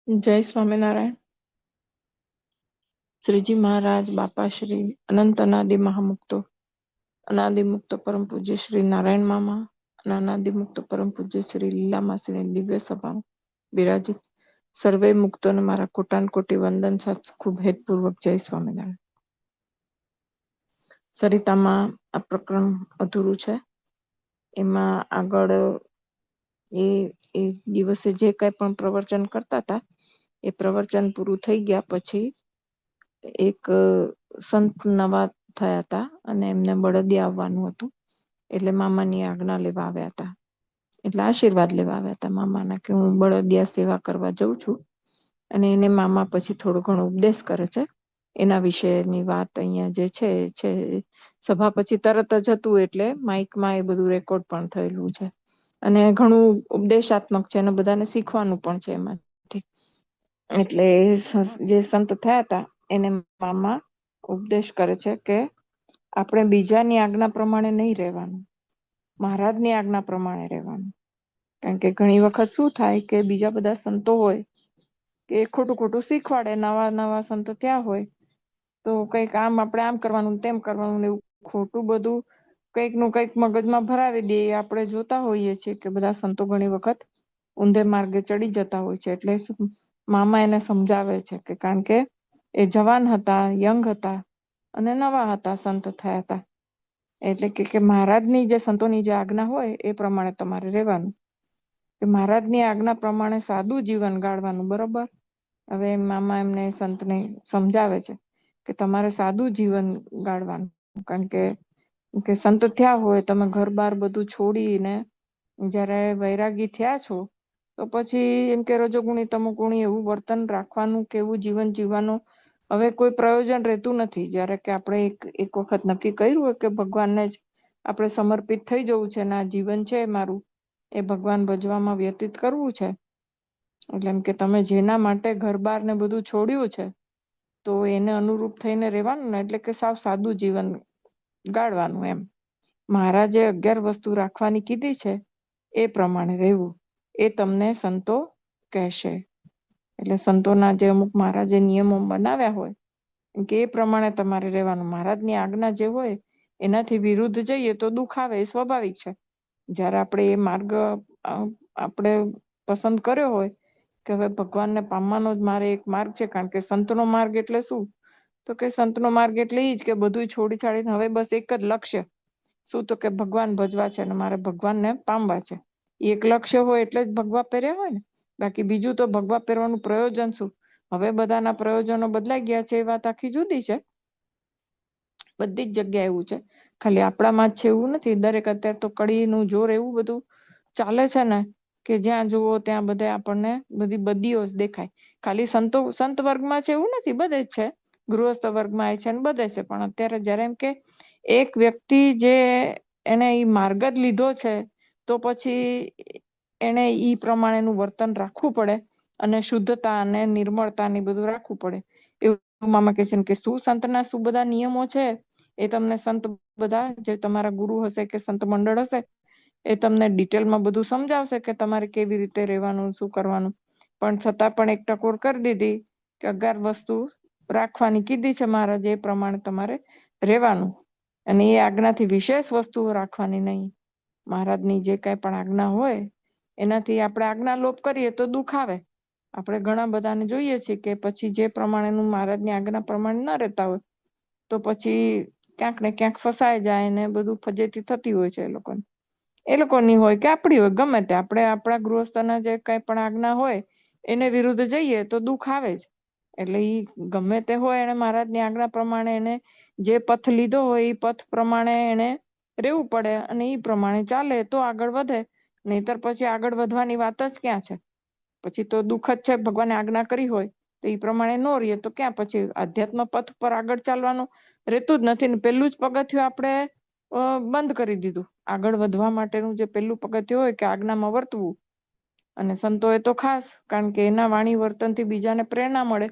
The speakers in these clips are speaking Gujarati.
જય સ્વામિનારાયણ. શ્રીજી મહારાજ બાપા શ્રી અનંત અનાદિ મહામુક્તો, અનાદિમુક્ત પરમ પૂજ્ય શ્રી નારાયણ મામા અને અનાદિમુક્ત પરમ પૂજ્ય શ્રી લીલામાસીની દિવ્ય સભામાં બિરાજિત સર્વે મુક્તોને મારા કોટાન કોટી વંદન સાથ ખૂબ હેતપૂર્વક જય સ્વામિનારાયણ. સરિતામાં આ પ્રકરણ અધૂરું છે. એમાં આગળ એ દિવસે જે કંઈ પણ પ્રવચન કરતા હતા એ પ્રવચન પૂરું થઈ ગયા પછી એક સંત નવા થયા હતા અને એમને બળદિયા આવવાનું હતું, એટલે મામાની આજ્ઞા લેવા આવ્યા હતા. એટલે આશીર્વાદ લેવા આવ્યા હતા મામાના કે હું બળદિયા સેવા કરવા જઉં છું. અને એને મામા પછી થોડો ઘણો ઉપદેશ કરે છે. એના વિશેની વાત અહીંયા જે છે સભા પછી તરત જ હતું, એટલે માઇકમાં એ બધું રેકોર્ડ પણ થયેલું છે અને ઘણું ઉપદેશાત્મક છે અને બધાને શીખવાનું પણ છે એમાંથી. એટલે જે સંત થયા હતા એને મામા ઉપદેશ કરે છે કે આપણે બીજાની આજ્ઞા પ્રમાણે નહીં રહેવાનું, મહારાજની આજ્ઞા પ્રમાણે રહેવાનું. કારણ કે ઘણી વખત શું થાય કે બીજા બધા સંતો હોય કે ખોટું ખોટું શીખવાડે, નવા નવા સંતો ત્યાં હોય તો કંઈક આપણે આમ કરવાનું તેમ કરવાનું એવું ખોટું બધું કંઈક નું કંઈક મગજમાં ભરાવી દઈએ. આપણે જોતા હોઈએ છીએ કે બધા સંતો ઘણી વખત ઊંધે માર્ગે ચડી જતા હોય છે. એટલે મામા એને સમજાવે છે કે કારણ કે એ જવાન હતા, યંગ હતા અને નવા હતા, સંત થયા હતા. એટલે કે મહારાજની જે સંતોની જે આજ્ઞા હોય એ પ્રમાણે તમારે રહેવાનું, કે મહારાજની આજ્ઞા પ્રમાણે સાદું જીવન ગાળવાનું. બરોબર. હવે મામા એમને સંતને સમજાવે છે કે તમારે સાદું જીવન ગાળવાનું, કારણ કે સંત થયા હોય તમે ઘર બાર બધું છોડીને જ્યારે વૈરાગી થયા છો તો પછી એમ કે રજોગુણી તમોગુણી એવું વર્તન રાખવાનું કે એવું જીવન જીવવાનું હવે કોઈ પ્રયોજન રહેતું નથી. જ્યારે કે આપણે એક વખત નક્કી કર્યું હોય કે ભગવાનને જ આપણે સમર્પિત થઈ જવું છે અને આ જીવન છે મારું એ ભગવાન ભજવામાં વ્યતીત કરવું છે, એટલે એમ કે તમે જેના માટે ઘર બાર ને બધું છોડ્યું છે તો એને અનુરૂપ થઈને રહેવાનું ને, એટલે કે સાવ સાદું જીવન ગાળવાનું. એમ મહારાજે 11 વસ્તુ રાખવાની કીધી છે એ પ્રમાણે રહેવું, એ તમને સંતો કહેશે. એટલે સંતોના જે અમુક મહારાજે નિયમો બનાવ્યા હોય કે એ પ્રમાણે તમારે રહેવાનું. મહારાજની આજ્ઞા જે હોય એનાથી વિરુદ્ધ જઈએ તો દુઃખ આવે, એ સ્વાભાવિક છે. જ્યારે આપણે એ માર્ગ આપણે પસંદ કર્યો હોય કે હવે ભગવાનને પામવાનો જ મારે એક માર્ગ છે, કારણ કે સંતનો માર્ગ એટલે શું, તો કે સંતનો માર્ગ એટલે એ જ કે બધું છોડી છાડીને હવે બસ એક જ લક્ષ્ય શું, તો કે ભગવાન ભજવા છે અને મારે ભગવાનને પામવા છે. એક લક્ષ્ય હોય એટલે જ ભગવા પહેર્યા હોય ને, બાકી બીજું તો ભગવા પહેરવાનું પ્રયોજન શું. હવે બધાના પ્રયોજનો બદલાઈ ગયા છે, એ વાત આખી જુદી છે. બધી જ જગ્યાએ એવું છે, ખાલી આપણામાં જ છે એવું નથી. દરેક અત્યારે તો કડીનું જોર એવું બધું ચાલે છે ને કે જ્યાં જુઓ ત્યાં બધે આપણને બધી બદીઓ જ દેખાય. ખાલી સંત વર્ગમાં છે એવું નથી, બધે જ છે. ગૃહસ્થ વર્ગમાં છે ને બધે છે. પણ અત્યારે જ્યારે એમ કે એક વ્યક્તિ જે એને ઈ માર્ગ જ લીધો છે તો પછી એને ઈ પ્રમાણેનું વર્તન રાખવું પડે અને શુદ્ધતા અને નિર્મળતા ને બધું રાખવું પડે. એવું મામા કહે છે કે શું સંતના શું બધા નિયમો છે એ તમને સંત બધા જે તમારા ગુરુ હશે કે સંત મંડળ હશે એ તમને ડિટેલમાં બધું સમજાવશે કે તમારે કેવી રીતે રહેવાનું, શું કરવાનું. પણ છતાં પણ એક ટકોર કરી દીધી કે 11 વસ્તુ રાખવાની કીધી છે મહારાજે, એ પ્રમાણે તમારે રહેવાનું. અને એ આજ્ઞાથી વિશેષ વસ્તુઓ રાખવાની નહીં. મહારાજની જે કાંઈ પણ આજ્ઞા હોય એનાથી આપણે આજ્ઞા લોપ કરીએ તો દુઃખ આવે. આપણે ઘણા બધાને જોઈએ છીએ કે પછી જે પ્રમાણેનું મહારાજની આજ્ઞા પ્રમાણે ન રહેતા હોય તો પછી ક્યાંક ને ક્યાંક ફસાઈ જાય ને બધું ફજેતી થતી હોય છે એ લોકોની હોય કે આપણી હોય, ગમે તે. આપણે આપણા ગૃહસ્થના જે કાંઈ પણ આજ્ઞા હોય એને વિરુદ્ધ જઈએ તો દુઃખ આવે જ. એટલે એ ગમે તે હોય એને મહારાજની આજ્ઞા પ્રમાણે એને જે પથ લીધો હોય એ પથ પ્રમાણે એને રહેવું પડે અને એ પ્રમાણે ચાલે તો આગળ વધે, નહીતર પછી આગળ વધવાની વાત જ ક્યાં છે. પછી તો દુઃખ જ છે. ભગવાને આજ્ઞા કરી હોય તો એ પ્રમાણે ન રહીએ તો ક્યાં પછી આધ્યાત્મ પથ પર આગળ ચાલવાનું રહેતું જ નથી ને. પહેલું જ પગથિયું આપણે બંધ કરી દીધું. આગળ વધવા માટેનું જે પહેલું પગથિયું હોય કે આજ્ઞામાં વર્તવું, અને સંતોએ તો ખાસ, કારણ કે એના વાણી વર્તનથી બીજાને પ્રેરણા મળે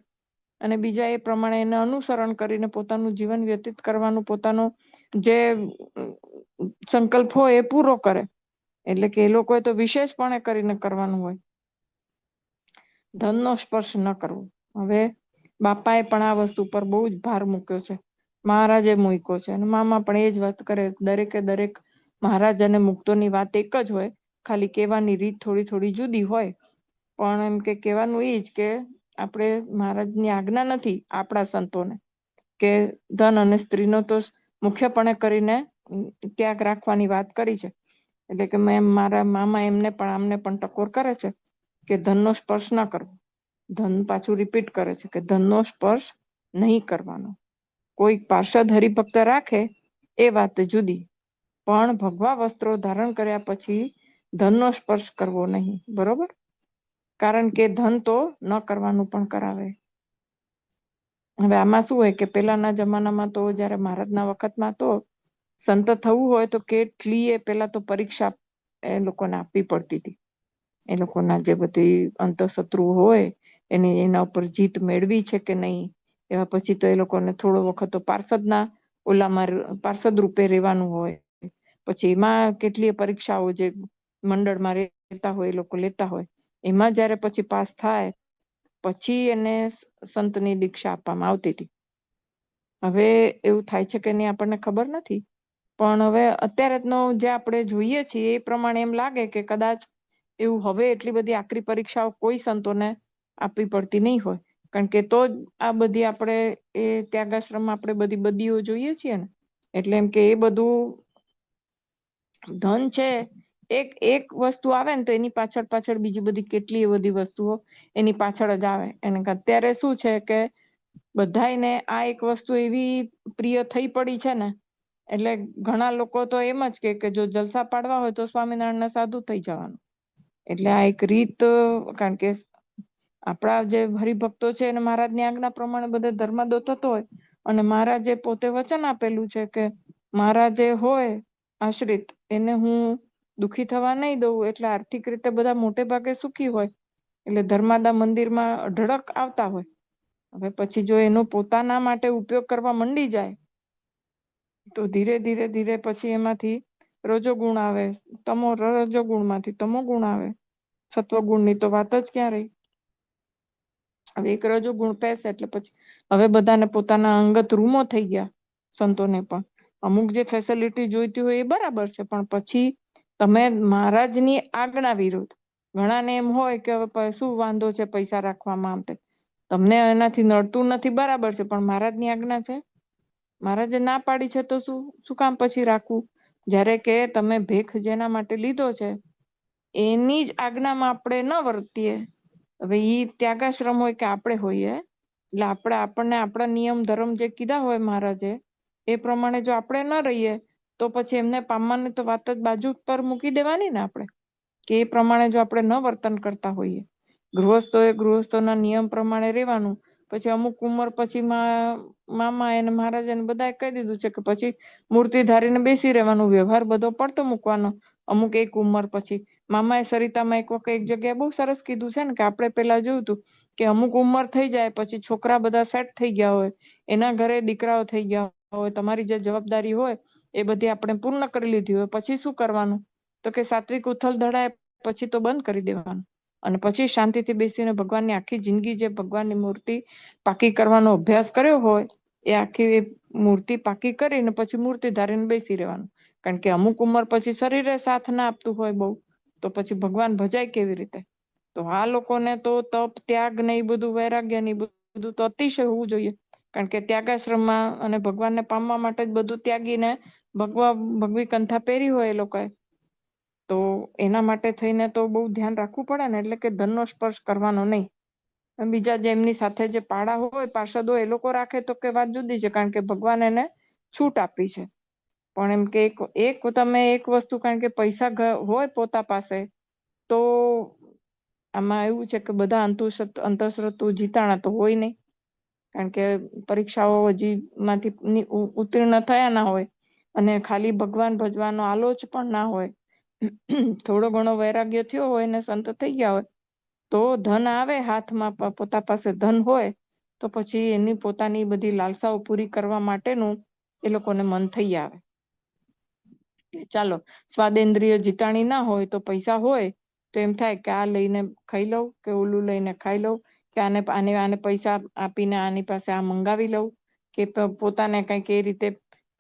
અને બીજા એ પ્રમાણે એને અનુસરણ કરીને પોતાનું જીવન વ્યતીત કરવાનું પોતાનો જે સંકલ્પ હોય એ પૂરો કરે. એટલે કે એ લોકોએ તો વિશેષપણે કરીને કરવાનું હોય. ધનનો સ્પર્શ ન કરવો. હવે બાપાએ પણ આ વસ્તુ પર બહુ જ ભાર મૂક્યો છે, મહારાજે મૂક્યો છે, અને મામા પણ એ જ વાત કરે. દરેકે દરેક મહારાજ અને મુક્તોની વાત એક જ હોય, ખાલી કહેવાની રીત થોડી થોડી જુદી હોય. પણ એમ કે કહેવાનું એ જ કે આપણે મહારાજની આજ્ઞા નથી આપણા સંતોને કે ધન અને સ્ત્રીનો તો મુખ્યપણે કરીને ત્યાગ રાખવાની વાત કરી છે. એટલે કે મેં મારા મામા એમને પણ આમને પણ ટકોર કરે છે કે ધનનો સ્પર્શ ન કરવો. ધન પાછું રિપીટ કરે છે કે ધનનો સ્પર્શ નહીં કરવાનો. કોઈ પાર્ષદ હરિભક્ત રાખે એ વાત જુદી, પણ ભગવા વસ્ત્રો ધારણ કર્યા પછી ધનનો સ્પર્શ કરવો નહીં. બરોબર? કારણ કે ધન તો ન કરવાનું પણ કરાવે. હવે આમાં શું હોય કે પેલાના જમાનામાં તો જયારે મહારાજના વખતમાં તો સંત થવું હોય તો કેટલી પેલા તો પરીક્ષા એ લોકોને આપવી પડતી હતી. એ લોકોના જે બધી અંતઃશત્રુ હોય એના ઉપર જીત મેળવી છે કે નહીં. એવા પછી તો એ લોકોને થોડો વખત તો પાર્ષદ રૂપે રહેવાનું હોય. પછી એમાં કેટલી પરીક્ષાઓ જે મંડળમાં રહેતા હોય એ લોકો લેતા હોય, એમાં જયારે પછી પાસ થાય પછી એને સંતની દીક્ષા આપવામાં આવતી હતી. હવે એવું થાય છે કે નહીં આપણને ખબર નથી, પણ હવે અત્યારેનો જે આપણે જોઈએ છીએ એ પ્રમાણે એમ લાગે કે કદાચ એવું હવે એટલી બધી આકરી પરીક્ષાઓ કોઈ સંતોને આપવી પડતી નહીં હોય. કારણ કે તો જ આ બધી આપણે એ ત્યાગાશ્રમમાં આપણે બધી બદીઓ જોઈએ છીએ ને, એટલે એમ કે એ બધું ધન છે એક વસ્તુ આવે ને તો એની પાછળ બીજી બધી કેટલી બધી વસ્તુઓ એની પાછળ જ આવે. એને અત્યારે શું છે કે બધાયને આ એક વસ્તુ એવી પ્રિય થઈ પડી છે ને, એટલે ઘણા લોકો તો એમ જ કે જો જલસા પાડવા હોય તો સ્વામિનારાયણ સાધુ થઈ જવાનું. એટલે આ એક રીત, કારણ કે આપણા જે હરિભક્તો છે એને મહારાજની આજ્ઞા પ્રમાણે બધા ધર્માદો થતો હોય, અને મહારાજે પોતે વચન આપેલું છે કે મહારાજે હોય આશ્રિત એને હું દુખી થવા નહીં દઉં. એટલે આર્થિક રીતે બધા મોટે ભાગે સુખી હોય, એટલે ધર્માદા મંદિરમાં અઢળક આવતા હોય. હવે પછી જો એનો પોતાના માટે ઉપયોગ કરવા મંડી જાય તો ધીરે ધીરે પછી એમાંથી રજોગુણ આવે, રજોગુણમાંથી તમોગુણ આવે, સત્વગુણની તો વાત જ ક્યાં રહી. હવે એક રજોગુણ પેસે એટલે પછી હવે બધાને પોતાના અંગત રૂમો થઈ ગયા. સંતોને પણ અમુક જે ફેસિલિટી જોઈતી હોય એ બરાબર છે, પણ પછી તમે મહારાજની આજ્ઞા વિરુદ્ધ, ઘણાને એમ હોય કે હવે શું વાંધો છે પૈસા રાખવામાં, આમ તેમ. તમને એનાથી નડતું નથી બરાબર છે, પણ મહારાજની આજ્ઞા છે, મહારાજે ના પાડી છે તો શું કામ પછી રાખવું. જ્યારે કે તમે ભેખ જેના માટે લીધો છે એની જ આજ્ઞામાં આપણે ન વર્તીએ. હવે ઈ ત્યાગાશ્રમ હોય કે આપણે હોઈએ, એટલે આપણને આપણા નિયમ ધર્મ જે કીધા હોય મહારાજે એ પ્રમાણે જો આપણે ન રહીએ તો પછી એમને પામવાની તો વાત જ બાજુ પર મૂકી દેવાની ને આપણે, કે એ પ્રમાણે જો આપણે ન વર્તન કરતા હોઈએ. ગૃહસ્થોના નિયમ પ્રમાણે રહેવાનું. પછી અમુક ઉંમર પછી મામા એને મહારાજ એને બધા કહી દીધું છે કે પછી મૂર્તિ ધારીને બેસી રહેવાનું, વ્યવહાર બધો પડતો મૂકવાનો અમુક એક ઉંમર પછી. મામાએ સરિતામાં એક વખત એક જગ્યાએ બહુ સરસ કીધું છે ને કે આપણે પેલા જોયું હતું કે અમુક ઉંમર થઈ જાય પછી છોકરા બધા સેટ થઈ ગયા હોય, એના ઘરે દીકરાઓ થઈ ગયા હોય, તમારી જે જવાબદારી હોય એ બધી આપણે પૂર્ણ કરી લીધી હોય, પછી શું કરવાનું તો કે સાત્વિક ઉથલ ધડાય પછી તો બંધ કરી દેવાનું, અને પછી શાંતિથી બેસીને ભગવાનની આખી જિંદગી જે ભગવાનની મૂર્તિ પાકી કરવાનો અભ્યાસ કર્યો હોય એ આખી મૂર્તિ પાકી કરીને પછી મૂર્તિ ધારીને બેસી રહેવાનું. કારણ કે અમુક ઉંમર પછી શરીરે સાથ ના આપતું હોય બહુ, તો પછી ભગવાન ભજાય કેવી રીતે. તો આ લોકોને તો તપ ત્યાગ ને એ બધું વૈરાગ્ય ને બધું તો અતિશય હોવું જોઈએ. કારણ કે ત્યાગાશ્રમમાં અને ભગવાનને પામવા માટે જ બધું ત્યાગીને ભગવી કંથા પહેરી હોય એ લોકોએ, તો એના માટે થઈને તો બહુ ધ્યાન રાખવું પડે ને. એટલે કે ધનનો સ્પર્શ કરવાનો નહીં. બીજા જે એમની સાથે જે પાડા હોય પાર્ષદ હોય એ લોકો રાખે તો કે વાત જુદી છે, કારણ કે ભગવાન એને છૂટ આપી છે. પણ એમ કે તમે એક વસ્તુ, કારણ કે પૈસા હોય પોતા પાસે તો આમાં એવું છે કે બધા અંતઃશ્રદ્ધુ જીતાણા તો હોય નહીં, કારણ કે પરીક્ષાઓ હજી માંથી ઉત્તીર્ણ થયા ના હોય, અને ખાલી ભગવાન ભજવાનો આલોચ પણ ના હોય, થોડો ઘણો વૈરાગ્ય થયો હોય ને સંત થઈ ગયા હોય તો ધન આવે હાથમાં, પોતા પાસે ધન હોય તો પછી એની પોતાની બધી લાલસાઓ પૂરી કરવા માટેનું એ લોકોને મન થઈ આવે. ચાલો સ્વાદેન્દ્રિય જીતાણી ના હોય તો પૈસા હોય તો તો એમ થાય કે આ લઈને ખાઈ લઉં, કે ઓલું લઈને ખાઈ લઉં, કે આને પૈસા આપીને આની પાસે આ મંગાવી લઉં, કે પોતાને કંઈક એ રીતે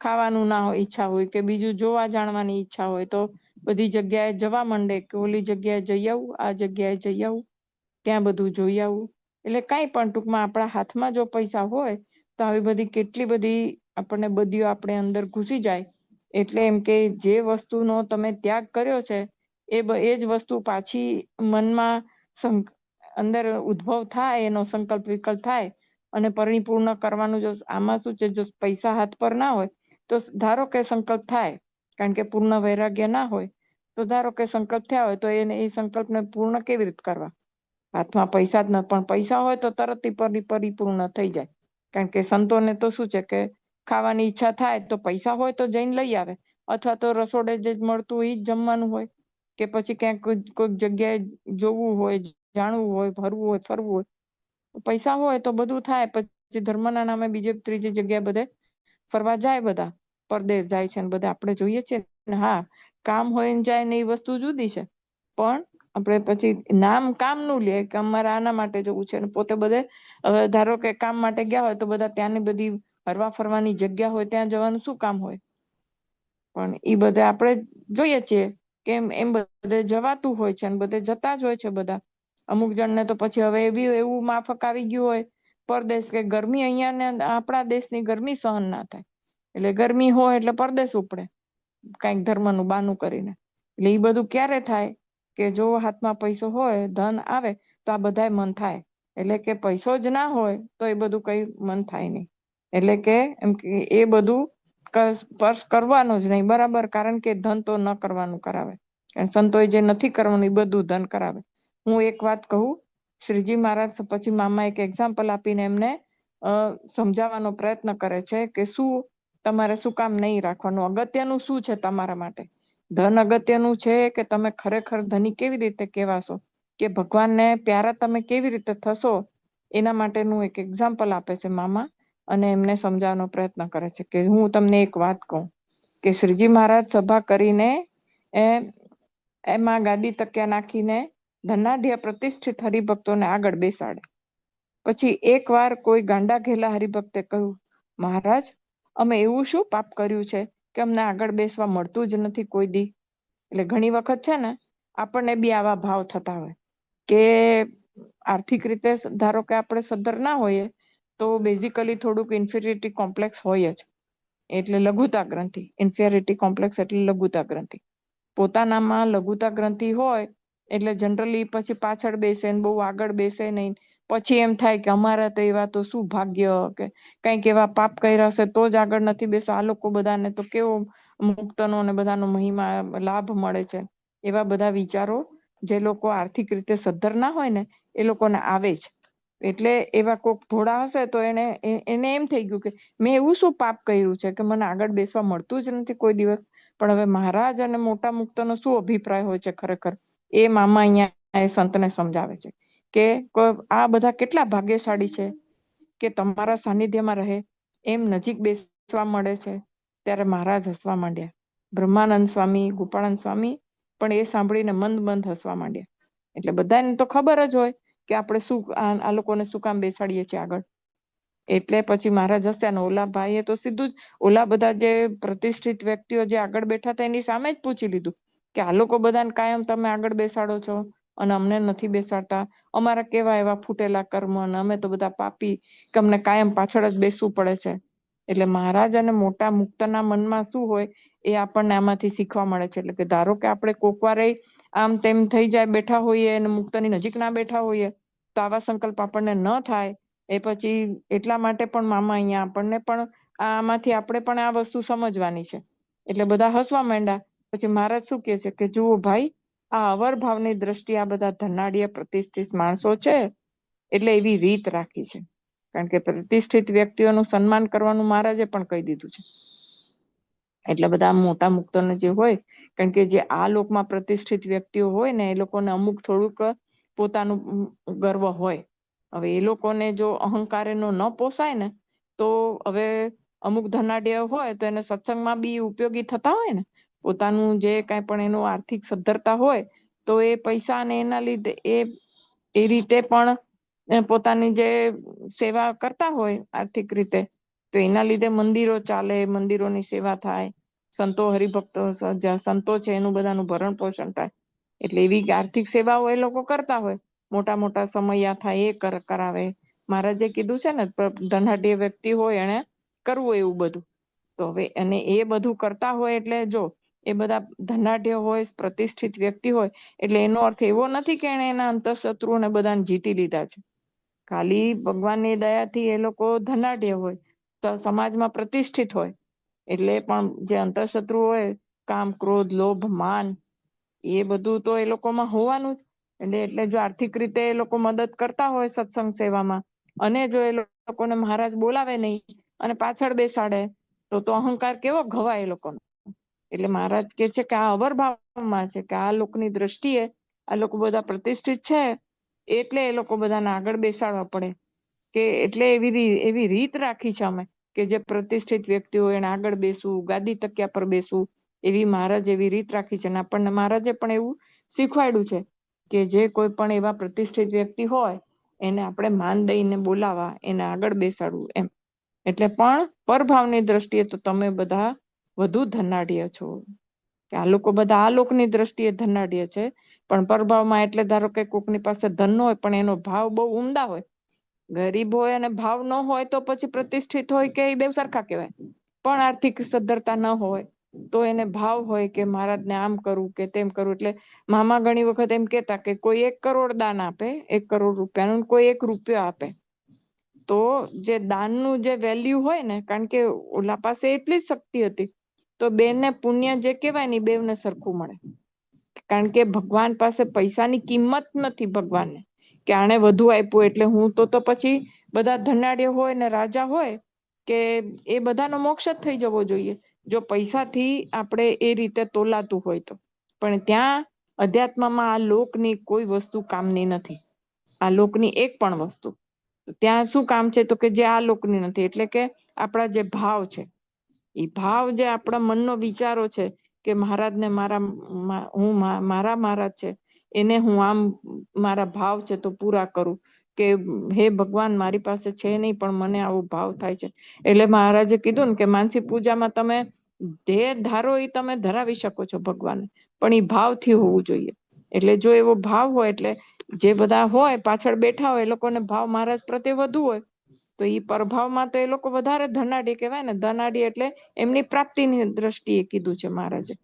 ખાવાનું ના હોય, ઈચ્છા હોય, કે બીજું જોવા જાણવાની ઈચ્છા હોય તો બધી જગ્યાએ જવા માંડે, કે ઓલી જગ્યાએ જઈ આવું, આ જગ્યાએ જઈ આવું, ત્યાં બધું જોઈ આવું. એટલે કાંઈ પણ ટૂંકમાં આપણા હાથમાં જો પૈસા હોય તો આવી બધી કેટલી બધી આપણને બદીઓ આપણે અંદર ઘૂસી જાય. એટલે એમ કે જે વસ્તુનો તમે ત્યાગ કર્યો છે એ જ વસ્તુ પાછી મનમાં અંદર ઉદ્ભવ થાય, એનો સંકલ્પ વિકલ્પ થાય અને પરિપૂર્ણ કરવાનું. જો આમાં શું છે, જો પૈસા હાથ પર ના હોય તો ધારો કે સંકલ્પ થાય, કારણ કે પૂર્ણ વૈરાગ્ય ના હોય તો ધારો કે સંકલ્પ થયા હોય તો એને એ સંકલ્પને પૂર્ણ કેવી રીતે કરવા? હાથમાં પૈસા જ ન, પણ પૈસા હોય તો તરત પરિપૂર્ણ થઈ જાય. કારણ કે સંતોને તો શું છે કે ખાવાની ઈચ્છા થાય તો પૈસા હોય તો જઈને લઈ આવે, અથવા તો રસોડે જે મળતું હોય એ જ જમવાનું હોય, કે પછી ક્યાંક કોઈક જગ્યાએ જોવું હોય, જાણવું હોય, ફરવું હોય, પૈસા હોય તો બધું થાય. પછી ધર્મના નામે બીજે ત્રીજી જગ્યાએ બધે ફરવા જાય, બધા પરદેશ જાય છે ને બધા આપણે જોઈએ છીએ ને. હા, કામ હોય ને જાય ને એ વસ્તુ જુદી છે, પણ આપણે પછી નામ કામનું લે કે અમારે આના માટે જવું છે, ને પોતે બધે ધારો કે કામ માટે ગયા હોય તો બધા ત્યાંની બધી હરવા ફરવાની જગ્યા હોય ત્યાં જવાનું શું કામ હોય? પણ એ બધે આપણે જોઈએ છીએ કે એમ બધે જવાતું હોય છે અને બધે જતા જ હોય છે બધા. અમુક જણને તો પછી હવે એવું માફક આવી ગયું હોય પરદેશ, કે ગરમી અહીંયા ને આપણા દેશની ગરમી સહન ના થાય, એટલે ગરમી હોય એટલે પરદેશ ઉપડે કઈક ધર્મનું બાનું કરીને. એટલે એ બધું ક્યારે થાય કે જો હાથમાં પૈસો હોય, ધન આવે તો આ બધાય મન થાય. એટલે કે પૈસો જ ના હોય તો એ બધું કઈ મન થાય નહીં. એટલે કે એમ કે એ બધું સ્પર્શ કરવાનું જ નહીં, બરાબર? કારણ કે ધન તો ન કરવાનું કરાવે, સંતોએ જે નથી કરવાનું એ બધું ધન કરાવે. હું એક વાત કહું, શ્રીજી મહારાજ પછી મામા એક એક્ઝામ્પલ આપીને એમને સમજાવવાનો પ્રયત્ન કરે છે કે શું તમારે શું કામ નહીં રાખવાનું, અગત્યનું શું છે તમારા માટે. ધન અગત્યનું છે કે તમે ખરેખર ધની કેવી રીતે કહેવાશો, કે ભગવાનને પ્યારા તમે કેવી રીતે થશો, એના માટેનું એક એક્ઝામ્પલ આપે છે મામા. અને એમને સમજાવવાનો પ્રયત્ન કરે છે કે હું તમને એક વાત કહું કે શ્રીજી મહારાજ સભા કરીને એમાં ગાદી તકિયા નાખીને ધનાઢ્ય પ્રતિષ્ઠિત હરિભક્તોને આગળ બેસાડે. પછી એક વાર કોઈ ગાંડા ઘેલા હરિભક્તે કહ્યું, મહારાજ, અમે એવું શું પાપ કર્યું છે કે અમને આગળ બેસવા મળતું જ નથી કોઈ દી? એટલે ઘણી વખત છે ને આપણને બી આવા ભાવ થતા હોય કે આર્થિક રીતે ધારો કે આપણે સદ્ધર ના હોઈએ તો બેઝિકલી થોડુંક ઇન્ફિરિટી કોમ્પ્લેક્સ હોય જ. એટલે લઘુતા ગ્રંથિ, ઇન્ફિરિટી કોમ્પ્લેક્સ એટલે લઘુતા ગ્રંથિ. પોતાનામાં લઘુતા ગ્રંથિ હોય એટલે જનરલી પછી પાછળ બેસે ને બહુ આગળ બેસે નહીં. પછી એમ થાય કે અમારા તો એવા તો શું ભાગ્ય, કે કંઈક એવા પાપ કર્યા હશે તો જ આગળ નથી બેસો. આ લોકો બધાને તો કેવો મુક્તનો ને બધાનો મહિમા લાભ મળે છે. એવા બધા વિચારો જે લોકો આર્થિક રીતે સદ્ધર ના હોય ને એ લોકોને આવે જ. એટલે એવા કોક ભોળા હશે તો એને એમ થઈ ગયું કે મેં એવું શું પાપ કર્યું છે કે મને આગળ બેસવા મળતું જ નથી કોઈ દિવસ. પણ હવે મહારાજ અને મોટા મુક્તનો શું અભિપ્રાય હોય છે ખરેખર, એ મામા અહીંયા એ સંતને સમજાવે છે કે આ બધા કેટલા ભાગ્યશાળી છે કે તમારા સાનિધ્યમાં રહે, એમ નજીક બેસવા મળે છે. ત્યારે મહારાજ હસવા માંડ્યા. બ્રહ્માનંદ સ્વામી, ગોપાળાનંદ સ્વામી પણ એ સાંભળીને મંદ મંદ હસવા માંડ્યા. એટલે બધાને તો ખબર જ હોય કે આપણે શું આ લોકોને શું કામ બેસાડીએ છીએ આગળ. એટલે પછી મહારાજ હસ્યા ને ઓલા ભાઈએ તો સીધું જ ઓલા બધા જે પ્રતિષ્ઠિત વ્યક્તિઓ જે આગળ બેઠા હતા એની સામે જ પૂછી લીધું કે આ લોકો બધાને કાયમ તમે આગળ બેસાડો છો અને અમને નથી બેસાડતા, અમારા કેવા એવા ફૂટેલા કર્મ, અને અમે તો બધા પાપી કે અમને કાયમ પાછળ જ બેસવું પડે છે. એટલે મહારાજ અને મોટા મુક્તના મનમાં શું હોય એ આપણને આમાંથી શીખવા મળે છે. એટલે કે ધારો કે આપણે કોક વાર આમ તેમ થઈ જાય, બેઠા હોઈએ અને મુક્તની નજીક ના બેઠા હોઈએ તો આવા સંકલ્પ આપણને ન થાય. એ પછી એટલા માટે પણ મામા અહીંયા આપણને પણ આમાંથી આપણે પણ આ વસ્તુ સમજવાની છે. એટલે બધા હસવા માંડ્યા. પછી મહારાજ શું કહે છે કે જુઓ ભાઈ, આ અવર ભાવની દ્રષ્ટિએ આ બધા ધનાઢ્ય પ્રતિષ્ઠિત માણસો છે એટલે એવી રીત રાખી છે. કારણ કે પ્રતિષ્ઠિત વ્યક્તિઓનું સન્માન કરવાનું મહારાજે પણ કહી દીધું છે. એટલે બધા મોટા મુક્તોને જે હોય, કારણ કે જે આ લોકમાં પ્રતિષ્ઠિત વ્યક્તિઓ હોય ને એ લોકોને અમુક થોડુંક પોતાનું ગર્વ હોય. હવે એ લોકોને જો અહંકાર એનો ન પોસાય ને તો હવે અમુક ધનાઢ્ય હોય તો એને સત્સંગમાં બી ઉપયોગી થતા હોય ને, પોતાનું જે કાંઈ પણ એનું આર્થિક સદ્ધરતા હોય તો એ પૈસા અને એના લીધે એ રીતે પણ પોતાની જે સેવા કરતા હોય આર્થિક રીતે, તો એના લીધે મંદિરો ચાલે, મંદિરોની સેવા થાય, સંતો હરિભક્તો સંતો છે એનું બધાનું ભરણ પોષણ થાય. એટલે એવી આર્થિક સેવાઓ એ લોકો કરતા હોય, મોટા મોટા સમયા થાય એ કરાવે. મહારાજે કીધું છે ને, ધનાઢ્ય વ્યક્તિ હોય એને કરવું એવું બધું. તો હવે અને એ બધું કરતા હોય એટલે જો એ બધા ધનાઢ્ય હોય, પ્રતિષ્ઠિત વ્યક્તિ હોય, એટલે એનો અર્થ એવો નથી કે એને એના અંતઃશત્રુઓને બધાને જીતી લીધા છે. ખાલી ભગવાનની દયાથી એ લોકો ધનાઢ્ય હોય, તો સમાજમાં પ્રતિષ્ઠિત હોય, એટલે પણ જે અંતઃશત્રુ હોય, કામ, ક્રોધ, લોભ, માન, એ બધું તો એ લોકોમાં હોવાનું જ. એટલે જો આર્થિક રીતે એ લોકો મદદ કરતા હોય સત્સંગ સેવામાં, અને જો એ લોકોને મહારાજ બોલાવે નહીં અને પાછળ બેસાડે, તો અહંકાર કેવો ઘવાય એ લોકોનો. એટલે મહારાજ કે છે કે આ અવરભાવમાં છે, કે આ લોકોની દ્રષ્ટિએ આ લોકો બધા પ્રતિષ્ઠિત છે, એટલે એ લોકો બધાને આગળ બેસાડવા પડે. કે એટલે એવી રીત રાખી છે અમે, કે જે પ્રતિષ્ઠિત વ્યક્તિ હોય એને આગળ બેસવું, ગાદી તકિયા પર બેસવું, એવી મહારાજ એવી રીત રાખી છે. અને આપણને મહારાજે પણ એવું શીખવાડ્યું છે કે જે કોઈ પણ એવા પ્રતિષ્ઠિત વ્યક્તિ હોય એને આપણે માન દઈને બોલાવા, એને આગળ બેસાડવું એમ. એટલે પણ પરભાવની દ્રષ્ટિએ તો તમે બધા વધુ ધનાઢ્ય છો, કે આ લોકો બધા આ લોકની દ્રષ્ટિએ ધનાઢ્ય છે, પણ પરભાવમાં એટલે ધારો કે કોકની પાસે ધન હોય પણ એનો ભાવ બહુ ઉમદા હોય, ગરીબ હોય અને ભાવ ન હોય તો પછી પ્રતિષ્ઠિત હોય કે એ બે સરખા કહેવાય. પણ આર્થિક સદ્ધરતા ન હોય તો એને ભાવ હોય કે મહારાજને આમ કરવું કે તેમ કરવું. એટલે મામા ઘણી વખત એમ કેતા કે કોઈ 1 કરોડ દાન આપે, 1 કરોડ રૂપિયાનું, કોઈ 1 રૂપિયો આપે, તો જે દાનનું જે વેલ્યુ હોય ને, કારણ કે ઓલા પાસે એટલી જ શક્તિ હતી, તો બેને પુણ્ય જે કહેવાય ને બેવને સરખું મળે. કારણ કે ભગવાન પાસે પૈસાની કિંમત નથી ભગવાનને, કે આણે વધુ આપ્યું એટલે હું તો પછી બધા ધનાઢ્ય હોય ને રાજા હોય કે એ બધાનો મોક્ષ જ થઈ જવો જોઈએ, જો પૈસાથી આપણે એ રીતે તોલાતું હોય તો. પણ ત્યાં અધ્યાત્મમાં આ લોકની કોઈ વસ્તુ કામની નથી, આ લોકની એક પણ વસ્તુ. ત્યાં શું કામ છે? તો કે જે આ લોકની નથી, એટલે કે આપણા જે ભાવ છે, એ ભાવ જે આપણા મનનો વિચારો છે કે મહારાજને મારા મહારાજ છે એને હું આમ મારા ભાવ છે તો પૂરા કરું, કે હે ભગવાન મારી પાસે છે નહીં પણ મને આવો ભાવ થાય છે. એટલે મહારાજે કીધું ને કે માનસી પૂજામાં તમે જે ધારો એ તમે ધરાવી શકો છો ભગવાનને, પણ એ ભાવથી હોવું જોઈએ. એટલે જો એવો ભાવ હોય, એટલે જે બધા હોય પાછળ બેઠા હોય એ લોકોને ભાવ મહારાજ પ્રત્યે વધુ હોય, તો એ પરભાવમાં તો એ લોકો વધારે ધનાઢ્ય કહેવાય ને. ધનાઢ્ય એટલે એમની પ્રાપ્તિની દ્રષ્ટિએ કીધું છે મહારાજે,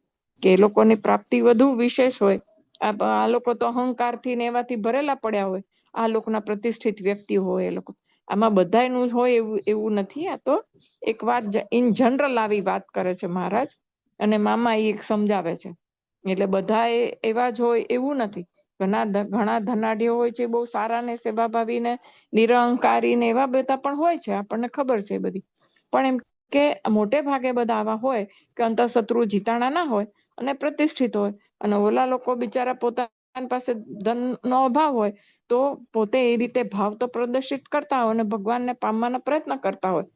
કે એ લોકોની પ્રાપ્તિ વધુ વિશેષ હોય. આ લોકો તો અહંકારથી ને એવાથી ભરેલા પડ્યા હોય, આ લોકોના પ્રતિષ્ઠિત વ્યક્તિ હોય એ લોકો. આમાં બધાયનું હોય એવું નથી. આ તો એક વાત ઇન જનરલ આવી વાત કરે છે મહારાજ, અને મામા એ એક સમજાવે છે. એટલે બધા એવા જ હોય એવું નથી. ઘણા ધનાઢ્ય હોય છે, બહુ સારા ને સેવાભાવી ને નિરહંકારી ને એવા બધા પણ હોય છે, આપણને ખબર છે બધી. પણ એમ કે મોટે ભાગે બધા આવા હોય કે અંતઃશત્રુ જીતાણા ના હોય અને પ્રતિષ્ઠિત હોય, અને ઓલા લોકો બિચારા પોતાની પાસે ધનનો અભાવ હોય તો પોતે એ રીતે ભાવ તો પ્રદર્શિત કરતા હોય અને ભગવાનને પામવાનો પ્રયત્ન કરતા હોય.